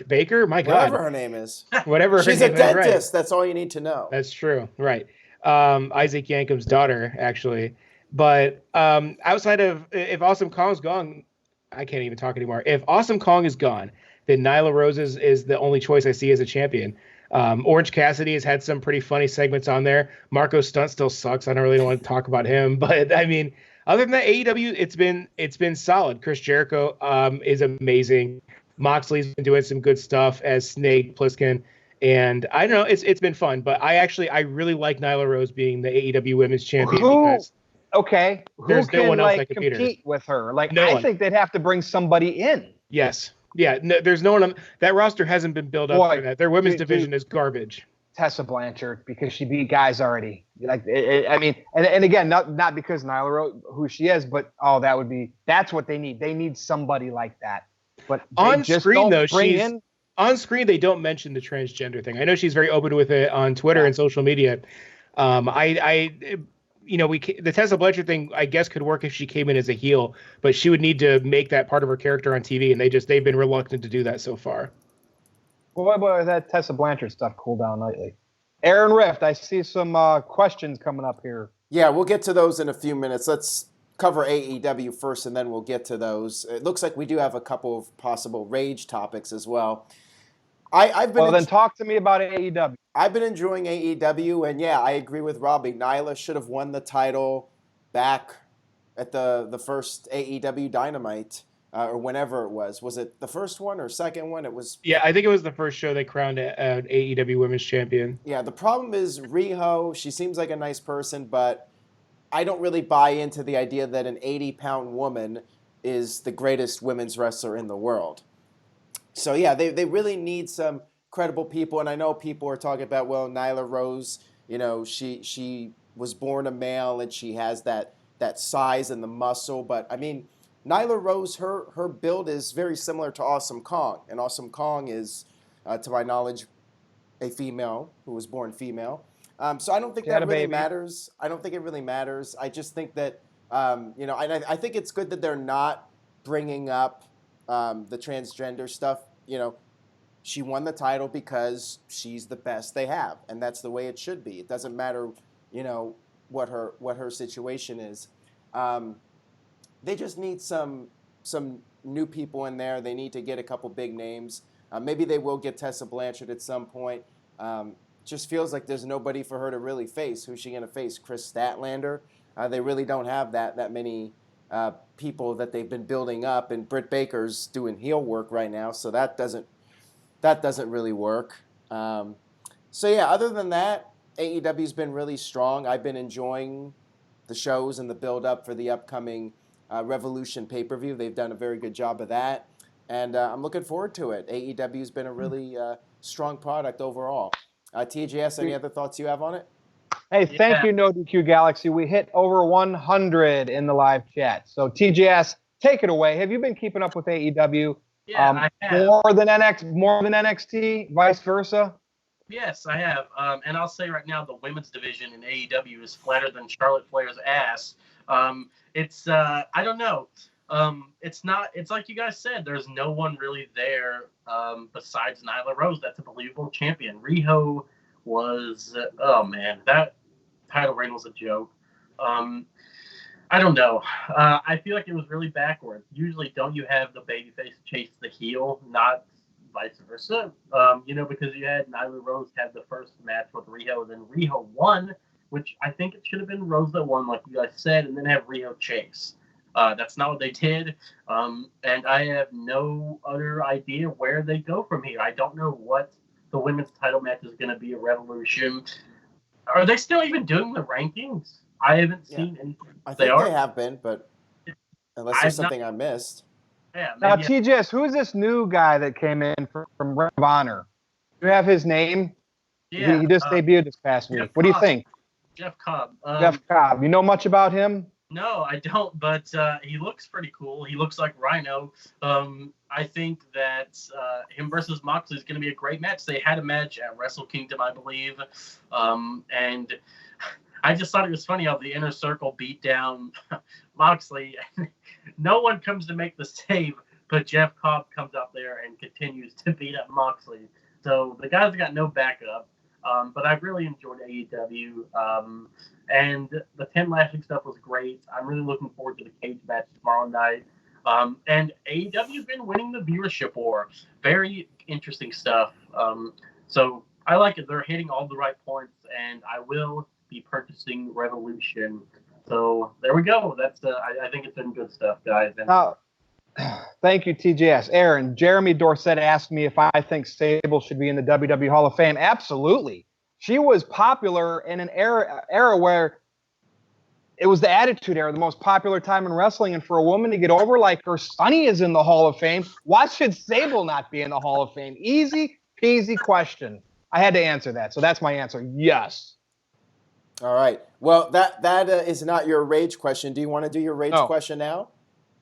Baker. My God, Whatever her name is. Whatever She's her a name dentist. is, right. That's all you need to know. That's true, right? Isaac Yankum's daughter, actually. But outside of if Awesome Kong's gone, I can't even talk anymore. If Awesome Kong is gone, then Nyla Rose is the only choice I see as a champion. Orange Cassidy has had some pretty funny segments on there. Marco Stunt still sucks. I don't really want to talk about him, but I mean, other than that, AEW, it's been solid. Chris Jericho is amazing. Moxley's been doing some good stuff as Snake Plissken, and I don't know, it's been fun. But I really like Nyla Rose being the AEW Women's Champion because. Okay, there's who can no one else like that can compete with her? Like, no I one. think they'd have to bring somebody in. Yes, yeah. No, there's no one. That roster hasn't been built up for that. Their women's division is garbage. Tessa Blanchard, because she beat guys already. Like, I mean, and again, not because Nyla Rose, who she is, but that's what they need. They need somebody like that. But on screen though, on screen they don't mention the transgender thing. I know she's very open with it on Twitter and social media. The Tessa Blanchard thing, I guess, could work if she came in as a heel, but she would need to make that part of her character on TV, and they've been reluctant to do that so far. Well, what about that Tessa Blanchard stuff cool down lately? Aaron Rift, I see some questions coming up here. Yeah, we'll get to those in a few minutes. Let's cover AEW first, and then we'll get to those. It looks like we do have a couple of possible rage topics as well. Then talk to me about AEW. I've been enjoying AEW, and yeah, I agree with Robbie. Nyla should have won the title back at the first AEW Dynamite or whenever it was. Was it the first one or second one? It was. Yeah, I think it was the first show they crowned an AEW Women's Champion. Yeah, the problem is Riho. She seems like a nice person, but I don't really buy into the idea that an 80-pound woman is the greatest women's wrestler in the world. So yeah, they really need some credible people, and I know people are talking about, well, Nyla Rose, she was born a male and she has that size and the muscle, but I mean, Nyla Rose, her build is very similar to Awesome Kong, and Awesome Kong is, to my knowledge, a female who was born female. So I don't think that really matters. I don't think it really matters. I just think that, I think it's good that they're not bringing up the transgender stuff. She won the title because she's the best they have, and that's the way it should be. It doesn't matter, what her situation is. They just need some new people in there. They need to get a couple big names. Maybe they will get Tessa Blanchard at some point. Just feels like there's nobody for her to really face. Who's she going to face? Chris Statlander? They really don't have that many people that they've been building up, and Britt Baker's doing heel work right now, so that doesn't really work. So yeah, other than that, AEW's been really strong. I've been enjoying the shows and the build-up for the upcoming Revolution pay-per-view. They've done a very good job of that, and I'm looking forward to it. AEW's been a really strong product overall. TJS, any other thoughts you have on it? Hey, thank you, NoDQ Galaxy. We hit over 100 in the live chat. So TJS, take it away. Have you been keeping up with AEW? Yeah, I have. More than NXT, vice versa? Yes, I have. And I'll say right now, the women's division in AEW is flatter than Charlotte Flair's ass. I don't know. It's like you guys said, there's no one really there besides Nyla Rose that's a believable champion. Riho was, oh man, that title reign was a joke. I don't know. I feel like it was really backwards. Usually, don't you have the babyface chase the heel, not vice versa? Because you had Nyla Rose have the first match with Riho, then Riho won, which I think it should have been Rose that won, like you guys said, and then have Riho chase. That's not what they did, and I have no other idea where they go from here. I don't know what the women's title match is going to be at Revolution. Are they still even doing the rankings? I haven't seen anything. I think they have been, but unless there's something I missed. Yeah. Now, TJS, who is this new guy that came in from Ring of Honor? Do you have his name? Yeah. He just debuted this past week. What do you think? Jeff Cobb. Jeff Cobb. You know much about him? No, I don't, but he looks pretty cool. He looks like Rhino. I think that him versus Moxley is going to be a great match. They had a match at Wrestle Kingdom, I believe, and I just thought it was funny how the Inner Circle beat down Moxley. No one comes to make the save, but Jeff Cobb comes out there and continues to beat up Moxley. So the guys got no backup. But I really enjoyed AEW. And the 10 Lashing stuff was great. I'm really looking forward to the cage match tomorrow night. And AEW's been winning the viewership war. Very interesting stuff. So I like it. They're hitting all the right points, and I will be purchasing Revolution. So there we go. That's I think it's been good stuff, guys. And thank you, TJS. Aaron, Jeremy Dorsett asked me if I think Sable should be in the WWE Hall of Fame. Absolutely. She was popular in an era where it was the Attitude Era, the most popular time in wrestling. And for a woman to get over like her, Sunny is in the Hall of Fame. Why should Sable not be in the Hall of Fame? Easy peasy question. I had to answer that. So that's my answer. Yes. All right. Well, that is not your rage question. Do you want to do your rage question now?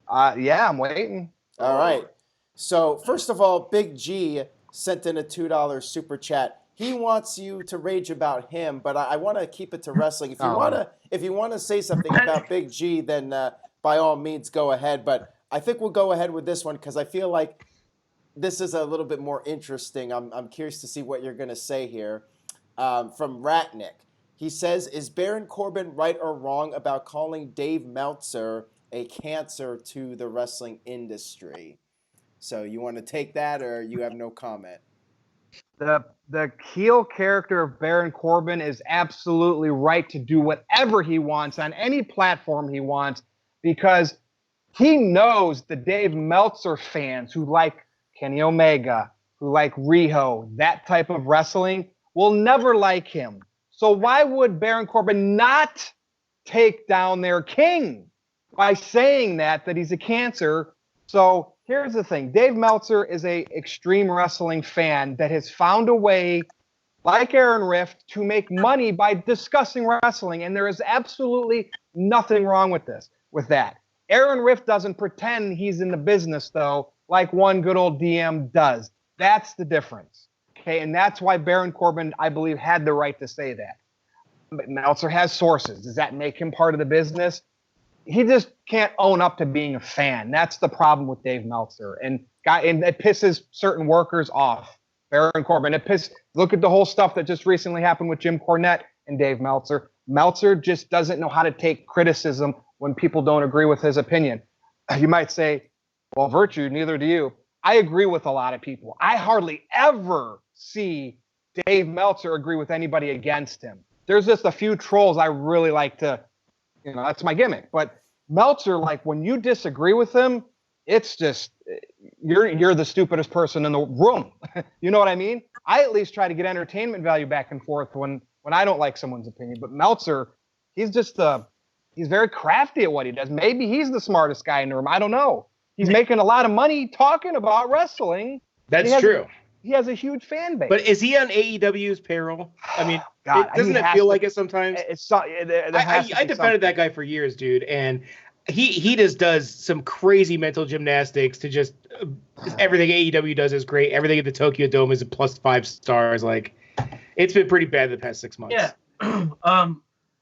Yeah, I'm waiting. All right. So first of all, Big G sent in a $2 super chat. He wants you to rage about him, but I want to keep it to wrestling. If you want to say something about Big G, then by all means go ahead. But I think we'll go ahead with this one because I feel like this is a little bit more interesting. I'm curious to see what you're going to say here. From Ratnick, he says, "Is Baron Corbin right or wrong about calling Dave Meltzer a cancer to the wrestling industry?" So you want to take that, or you have no comment? The heel character of Baron Corbin is absolutely right to do whatever he wants on any platform he wants, because he knows the Dave Meltzer fans who like Kenny Omega, who like Riho, that type of wrestling, will never like him. So why would Baron Corbin not take down their king by saying that he's a cancer? So here's the thing. Dave Meltzer is a extreme wrestling fan that has found a way, like Aaron Rift, to make money by discussing wrestling. And there is absolutely nothing wrong with that. Aaron Rift doesn't pretend he's in the business, though, like one good old DM does. That's the difference. Okay, and that's why Baron Corbin, I believe, had the right to say that. But Meltzer has sources. Does that make him part of the business? He just can't own up to being a fan. That's the problem with Dave Meltzer. And it pisses certain workers off. Baron Corbin. Look at the whole stuff that just recently happened with Jim Cornette and Dave Meltzer. Meltzer just doesn't know how to take criticism when people don't agree with his opinion. You might say, well, Virtue, neither do you. I agree with a lot of people. I hardly ever see Dave Meltzer agree with anybody against him. There's just a few trolls I really like to, that's my gimmick. But Meltzer, like, when you disagree with him, it's just, you're the stupidest person in the room. You know what I mean? I at least try to get entertainment value back and forth when I don't like someone's opinion. But Meltzer, he's very crafty at what he does. Maybe he's the smartest guy in the room. I don't know. He's making a lot of money talking about wrestling. That's true. He has a huge fan base. But is he on AEW's payroll? I mean, God, doesn't it feel like it sometimes? I defended that guy for years, dude, and he just does some crazy mental gymnastics to just everything AEW does is great. Everything at the Tokyo Dome is a +5 stars. Like, it's been pretty bad the past 6 months. Yeah.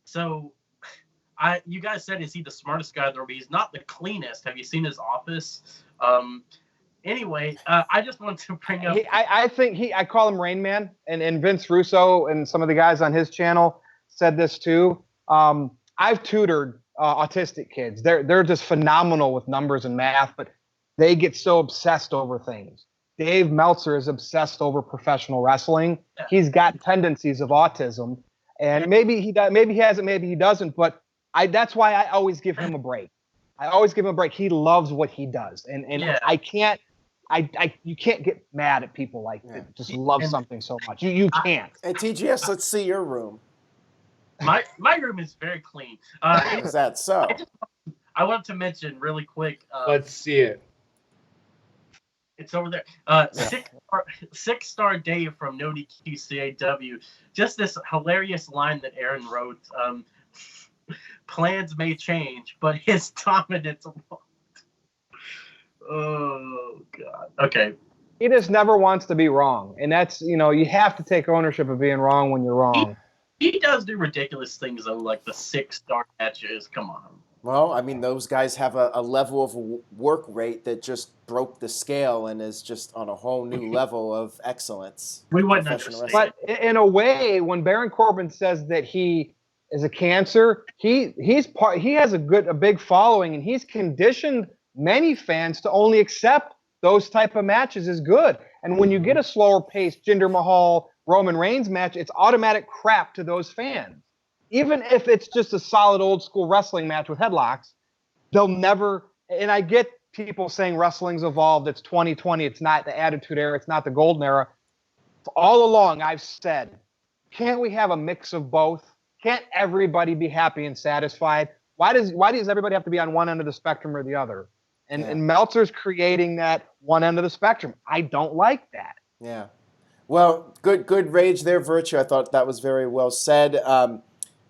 So, you guys said, is he the smartest guy there? But he's not the cleanest. Have you seen his office? Anyway, I just want to bring up. I call him Rain Man, and Vince Russo and some of the guys on his channel said this too. I've tutored autistic kids. They're just phenomenal with numbers and math, but they get so obsessed over things. Dave Meltzer is obsessed over professional wrestling. Yeah. He's got tendencies of autism, and maybe he does, maybe he has it, maybe he doesn't. But that's why I always give him a break. He loves what he does, and yeah. You can't get mad at people like that. Just love something so much. You can't. Hey, TGS, let's see your room. My room is very clean. Is that so? I want to mention really quick. Let's see it. It's over there. 6-star Dave from NoDQ CAW. Just this hilarious line that Aaron wrote. Plans may change, but his dominance won't. Oh, God. Okay. He just never wants to be wrong. And that's, you have to take ownership of being wrong when you're wrong. He does do ridiculous things, though, like the 6-star matches. Come on. Well, I mean, those guys have a level of work rate that just broke the scale and is just on a whole new level of excellence. We wouldn't understand. But in a way, when Baron Corbin says that he is a cancer, he has a big following, and he's conditioned many fans to only accept those type of matches as good. And when you get a slower paced Jinder Mahal Roman Reigns match, it's automatic crap to those fans. Even if it's just a solid old school wrestling match with headlocks, they'll never. And I get people saying wrestling's evolved. It's 2020. It's not the Attitude Era. It's not the Golden Era. All along, I've said, can't we have a mix of both? Can't everybody be happy and satisfied? Why does everybody have to be on one end of the spectrum or the other? And Meltzer's creating that one end of the spectrum. I don't like that. Yeah. Well, good rage there, Virtue. I thought that was very well said.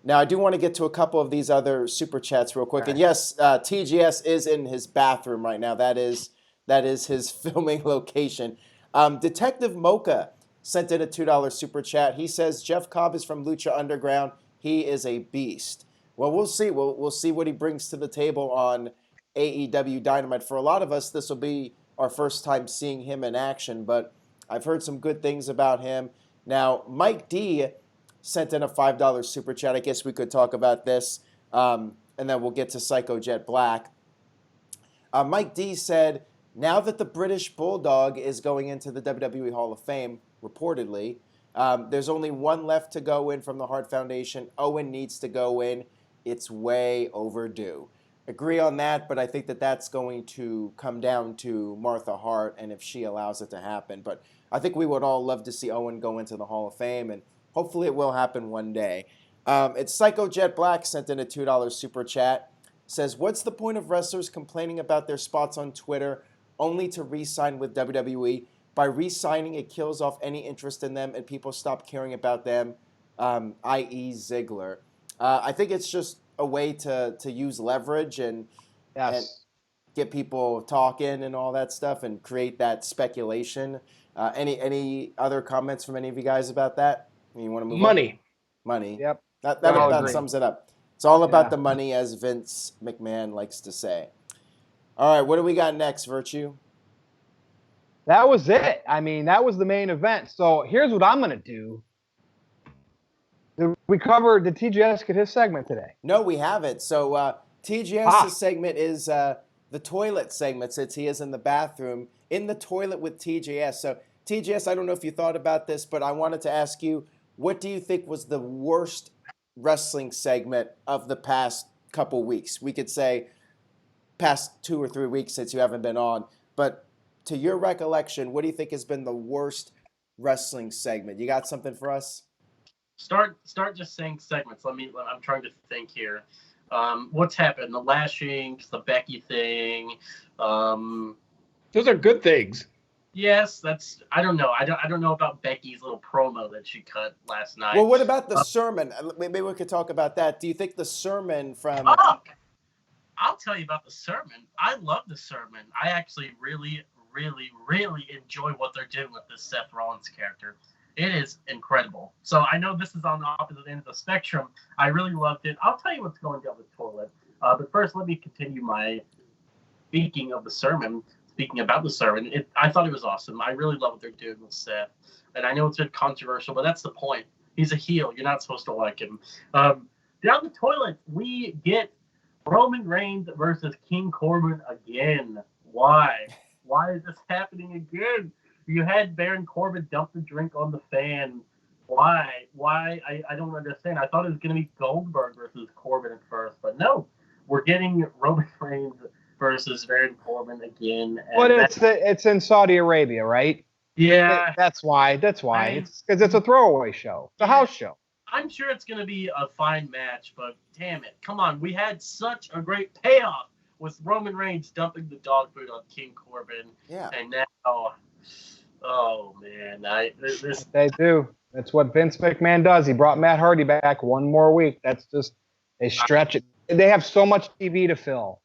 Now, I do want to get to a couple of these other super chats real quick. Right. And yes, TGS is in his bathroom right now. That is his filming location. Detective Mocha sent in a $2 super chat. He says, Jeff Cobb is from Lucha Underground. He is a beast. Well, we'll see. We'll see what he brings to the table on AEW Dynamite. For a lot of us, this will be our first time seeing him in action, but I've heard some good things about him. Now, Mike D sent in a $5 super chat. I guess we could talk about this, and then we'll get to Psycho Jet Black. Mike D said, now that the British Bulldog is going into the WWE Hall of Fame, reportedly. There's only one left to go in from the Hart Foundation. Owen needs to go in. It's way overdue. Agree on that, but I think that that's going to come down to Martha Hart and if she allows it to happen. But I think we would all love to see Owen go into the Hall of Fame, and hopefully it will happen one day. It's Psycho Jet Black sent in a $2 super chat. Says, what's the point of wrestlers complaining about their spots on Twitter only to re-sign with WWE? By re-signing, it kills off any interest in them and people stop caring about them, i.e. Ziggler. I think it's just a way to use leverage and get people talking and all that stuff and create that speculation. Any other comments from any of you guys about that? You want to move on? Money. Yep. That about sums it up. It's all about the money, as Vince McMahon likes to say. All right, what do we got next, Virtue? That was it. I mean, that was the main event. So here's what I'm going to do. Did we cover, did TGS get his segment today? No, we haven't. So TGS's segment is the toilet segment, since he is in the bathroom, in the toilet with TGS. So TGS, I don't know if you thought about this, but I wanted to ask you, what do you think was the worst wrestling segment of the past couple weeks? We could say past 2 or 3 weeks since you haven't been on, but to your recollection, what do you think has been the worst wrestling segment? You got something for us? Start just saying segments. I'm trying to think here. What's happened? The lashings, the Becky thing. Those are good things. Yes, I don't know. I don't know about Becky's little promo that she cut last night. Well, what about the sermon? Maybe we could talk about that. Do you think the sermon from... Oh, I'll tell you about the sermon. I love the sermon. I actually really, really, really enjoy what they're doing with this Seth Rollins character. It is incredible. So I know this is on the opposite end of the spectrum. I really loved it. I'll tell you what's going down the toilet. But first, let me continue my speaking about the sermon, I thought it was awesome. I really love what they're doing with Seth. And I know it's a bit controversial, but that's the point. He's a heel. You're not supposed to like him. Down the toilet, we get Roman Reigns versus King Corbin again. Why? Why is this happening again? You had Baron Corbin dump the drink on the fan. Why? I don't understand. I thought it was going to be Goldberg versus Corbin at first, but no. We're getting Roman Reigns versus Baron Corbin again. But it's in Saudi Arabia, right? Yeah. That's why. It's because it's a throwaway show. It's a house show. I'm sure it's going to be a fine match, but damn it. Come on. We had such a great payoff with Roman Reigns dumping the dog food on King Corbin. Yeah. And now, oh, man. They do. That's what Vince McMahon does. He brought Matt Hardy back one more week. That's just, they stretch it. They have so much TV to fill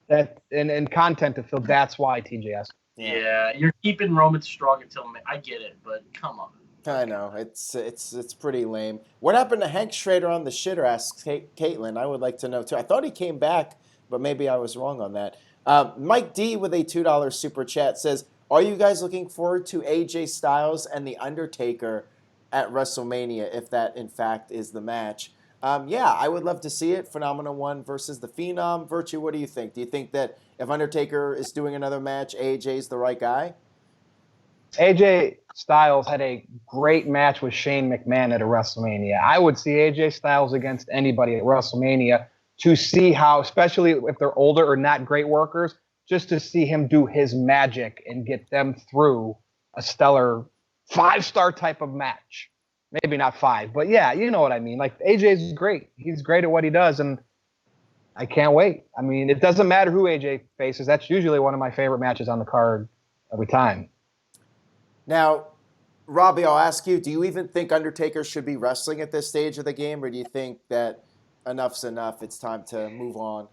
and content to fill. That's why, TJS. Yeah, you're keeping Roman strong until I get it, but come on. I know. It's pretty lame. What happened to Hank Schrader on the shitter? Asks Caitlin. I would like to know, too. I thought he came back, but maybe I was wrong on that. Mike D with a $2 super chat says, are you guys looking forward to AJ Styles and The Undertaker at WrestleMania, if that, in fact, is the match? Yeah, I would love to see it. Phenomenal One versus The Phenom. Virtue, what do you think? Do you think that if Undertaker is doing another match, AJ's the right guy? AJ Styles had a great match with Shane McMahon at a WrestleMania. I would see AJ Styles against anybody at WrestleMania to see how, especially if they're older or not great workers, just to see him do his magic and get them through a stellar 5-star type of match. Maybe not 5, but yeah, you know what I mean. Like, AJ's great. He's great at what he does, and I can't wait. I mean, it doesn't matter who AJ faces. That's usually one of my favorite matches on the card every time. Now, Robbie, I'll ask you, do you even think Undertaker should be wrestling at this stage of the game, or do you think that enough's enough, it's time to move on?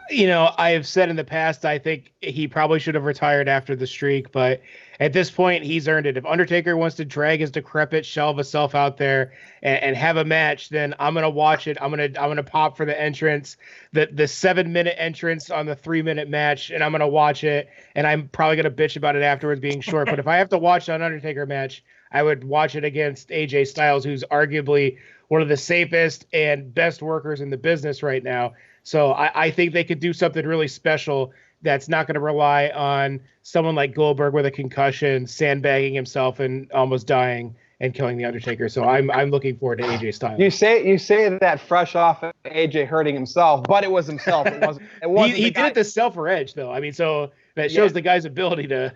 You know, I have said in the past, I think he probably should have retired after the streak, but at this point, he's earned it. If Undertaker wants to drag his decrepit shell of a self out there and have a match, then I'm gonna watch it. I'm gonna pop for the entrance, the 7-minute entrance on the 3-minute match, and I'm gonna watch it. And I'm probably gonna bitch about it afterwards being short. But if I have to watch an Undertaker match, I would watch it against AJ Styles, who's arguably one of the safest and best workers in the business right now. So I think they could do something really special that's not going to rely on someone like Goldberg with a concussion, sandbagging himself and almost dying and killing the Undertaker. So I'm looking forward to AJ Styles. You say that fresh off of AJ hurting himself, but it was himself. It wasn't. He did it to sell for Edge, though. I mean, so that shows the guy's ability to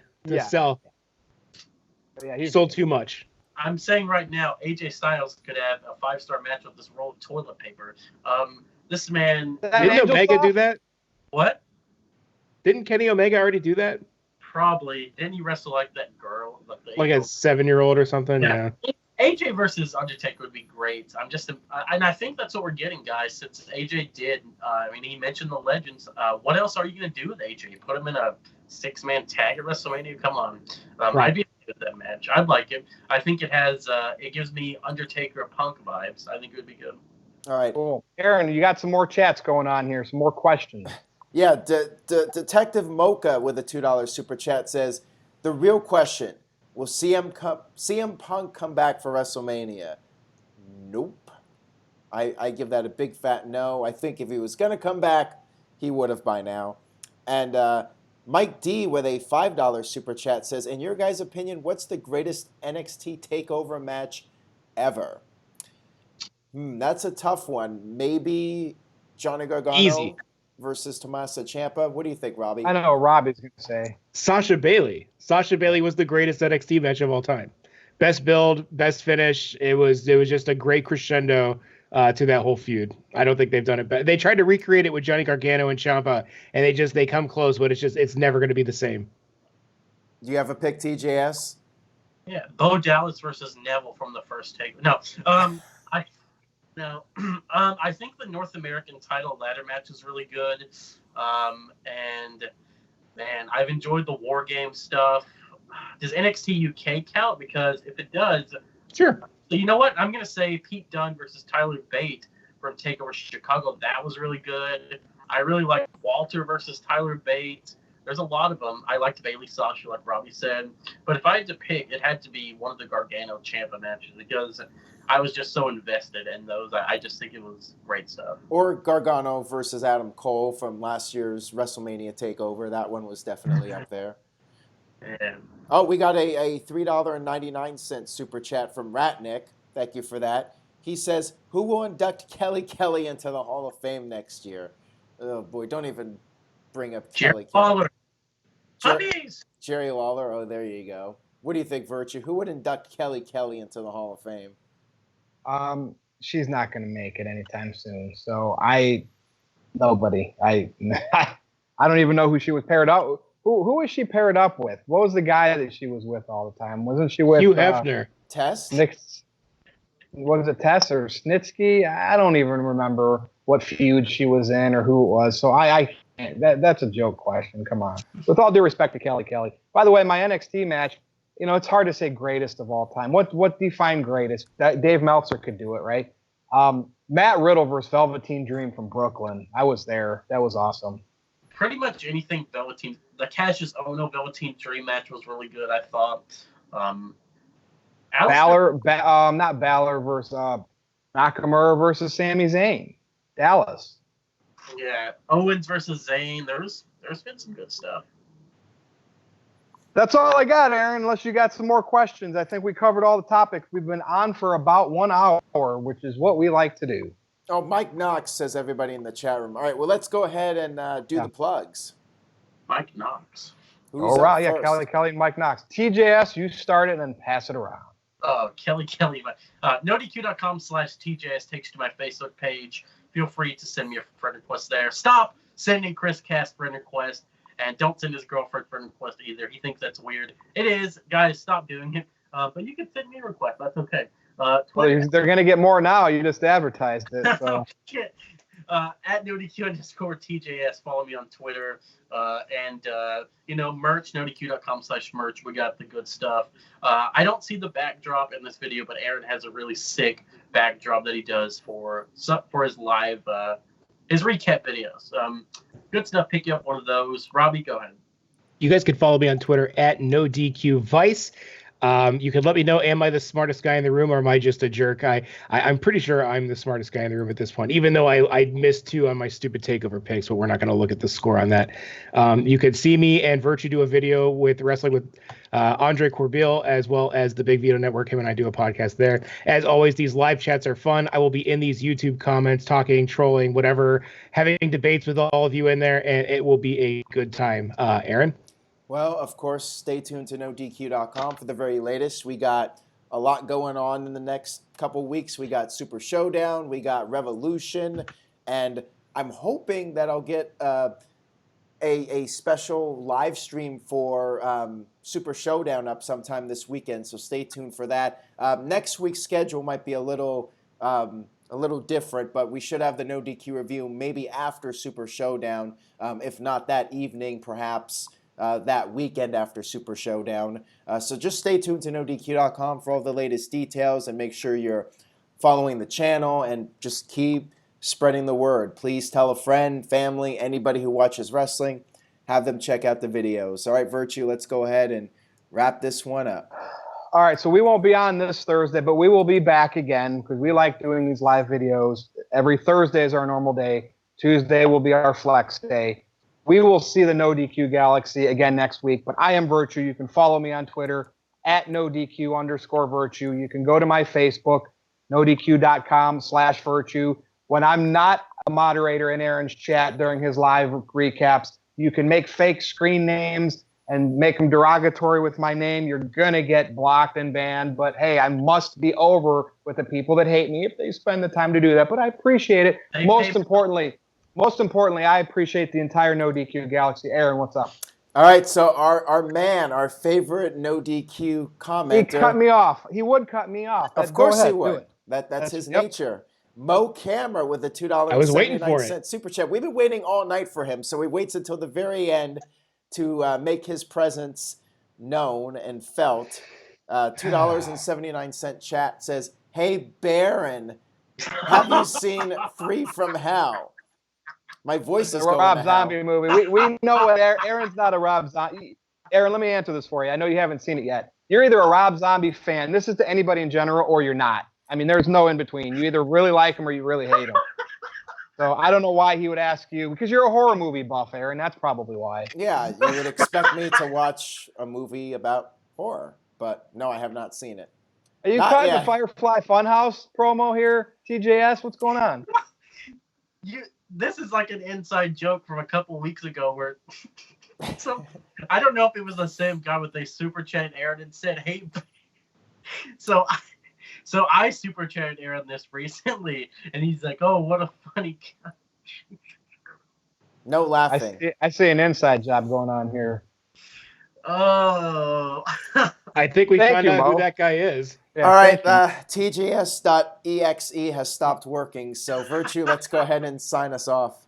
sell. Yeah, he sold too much. I'm saying right now, AJ Styles could have a 5-star match with this roll of toilet paper. This man... Didn't Omega do that? What? Didn't Kenny Omega already do that? Probably. Didn't he wrestle like that girl? Like a 7-year-old or something? Yeah. AJ versus Undertaker would be great. And I think that's what we're getting, guys, since AJ did. He mentioned the legends. What else are you going to do with AJ? Put him in a 6-man tag at WrestleMania? Come on. I'd be happy with that match. I'd like it. I think it has, it gives me Undertaker Punk vibes. I think it would be good. All right. Cool. Aaron, you got some more chats going on here, some more questions. Yeah, Detective Mocha with a $2 super chat says, the real question, will CM Punk come back for WrestleMania? Nope. I give that a big fat no. I think if he was going to come back, he would have by now. And Mike D with a $5 super chat says, in your guys' opinion, what's the greatest NXT TakeOver match ever? That's a tough one. Maybe Johnny Gargano. Easy. Versus Tommaso Ciampa. What do you think, Robbie? I know what Robbie's going to say. Sasha Bailey. Sasha Bailey was the greatest NXT match of all time. Best build, best finish. It was just a great crescendo to that whole feud. I don't think they've done it better. They tried to recreate it with Johnny Gargano and Ciampa, and they come close, but it's never going to be the same. Do you have a pick, TJS? Yeah, Bo Dallas versus Neville from the first take. No, I think the North American title ladder match is really good. And man, I've enjoyed the War Game stuff. Does NXT UK count? Because if it does, sure. So you know what? I'm gonna say Pete Dunne versus Tyler Bate from TakeOver Chicago. That was really good. I really like Walter versus Tyler Bate. There's a lot of them. I liked Bailey Sasha, like Robbie said. But if I had to pick, it had to be one of the Gargano-Ciampa matches because I was just so invested in those. I just think it was great stuff. Or Gargano versus Adam Cole from last year's WrestleMania TakeOver. That one was definitely up there. Yeah. Oh, we got a $3.99 super chat from Ratnick. Thank you for that. He says, who will induct Kelly Kelly into the Hall of Fame next year? Oh, boy, don't even bring up Kelly Kelly. Jerry Lawler. Oh, there you go. What do you think, Virtue? Who would induct Kelly Kelly into the Hall of Fame? She's not going to make it anytime soon. So nobody. I don't even know who she was paired up. Who was she paired up with? What was the guy that she was with all the time? Wasn't she with Hugh Hefner? Tess? Was it Tess or Snitsky? I don't even remember what feud she was in or who it was. So that's a joke question. Come on. With all due respect to Kelly Kelly. By the way, my NXT match, it's hard to say greatest of all time. What defined greatest? Dave Meltzer could do it, right? Matt Riddle versus Velveteen Dream from Brooklyn. I was there. That was awesome. Pretty much anything Velveteen. The Cassius Ohno Velveteen Dream match was really good, I thought. Not Balor versus Nakamura versus Sami Zayn. Dallas. Yeah, Owens versus Zayn. There's been some good stuff. That's all I got, Aaron, unless you got some more questions. I think we covered all the topics. We've been on for about 1 hour, which is what we like to do. Oh, Mike Knox says everybody in the chat room. All right, well, let's go ahead and do the plugs. Mike Knox. All right, yeah, Kelly, Mike Knox. TJS, you start it and then pass it around. Oh, Kelly. NoDQ.com/TJS takes you to my Facebook page. Feel free to send me a friend request there. Stop sending Chris Cass friend request. And don't send his girlfriend friend request either. He thinks that's weird. It is. Guys, stop doing it. But you can send me a request. That's okay. They're going to get more now. You just advertised it. So. Shit. At NoDQ_TJS. Follow me on Twitter. And merch, NoDQ.com/merch. We got the good stuff. I don't see the backdrop in this video, but Aaron has a really sick backdrop that he does for his live his recap videos. Good stuff. Pick you up one of those. Robbie, go ahead. You guys can follow me on Twitter at NoDQVice. You could let me know, am I the smartest guy in the room or am I just a jerk? I'm pretty sure I'm the smartest guy in the room at this point, even though I missed 2 on my stupid takeover picks, but we're not going to look at the score on that. You could see me and Virtue do a video with Wrestling with Andre Corbeil, as well as the Big Vito Network. Him and I do a podcast there. As always, these live chats are fun. I will be in these YouTube comments, talking, trolling, whatever, having debates with all of you in there, and it will be a good time. Aaron? Well, of course, stay tuned to NoDQ.com for the very latest. We got a lot going on in the next couple weeks. We got Super Showdown, we got Revolution, and I'm hoping that I'll get a special live stream for Super Showdown up sometime this weekend, so stay tuned for that. Next week's schedule might be a little different, but we should have the NoDQ review maybe after Super Showdown, if not that evening, perhaps that weekend after Super Showdown. So just stay tuned to NoDQ.com for all the latest details, and make sure you're following the channel and just keep spreading the word. Please tell a friend, family, anybody who watches wrestling, have them check out the videos. All right, Virtue, let's go ahead and wrap this one up. All right, so we won't be on this Thursday, but we will be back again because we like doing these live videos. Every Thursday is our normal day. Tuesday will be our flex day. We will see the NoDQ Galaxy again next week, but I am Virtue. You can follow me on Twitter at NoDQ_Virtue. You can go to my Facebook, NoDQ.com/Virtue. When I'm not a moderator in Aaron's chat during his live recaps, you can make fake screen names and make them derogatory with my name. You're going to get blocked and banned, but hey, I must be over with the people that hate me if they spend the time to do that, but I appreciate it. Most importantly, I appreciate the entire NoDQ Galaxy. Aaron, what's up? All right, so our favorite NoDQ commenter. He cut me off. He would cut me off. Of course he would. That's his nature. Mo Camera with a $2.79 super chat. We've been waiting all night for him, so he waits until the very end to make his presence known and felt. $2.79 chat says, "Hey Baron, have you seen 3 from Hell?" My voice is going Rob to Zombie hell. movie. We know it. Aaron's not a Rob Zombie. Aaron, let me answer this for you. I know you haven't seen it yet. You're either a Rob Zombie fan. This is to anybody in general, or you're not. I mean, there's no in between. You either really like him or you really hate him. So I don't know why he would ask you, because you're a horror movie buff, Aaron. That's probably why. Yeah, you would expect me to watch a movie about horror, but no, I have not seen it. Are you cutting the Firefly Funhouse promo here, TJS? What's going on? This is like an inside joke from a couple weeks ago where I don't know if it was the same guy, but they super chatted Aaron and said, "Hey," so I super chatted Aaron this recently, and he's like, "Oh, what a funny guy." No laughing. I see an inside job going on here. Oh. I think we found out who that guy is. Yeah, all right, TGS.exe has stopped working, so Virtue, let's go ahead and sign us off.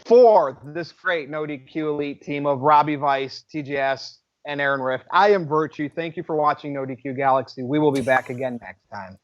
For this great NoDQ Elite team of Robbie Vice, TGS, and Aaron Rift, I am Virtue. Thank you for watching NoDQ Galaxy. We will be back again next time.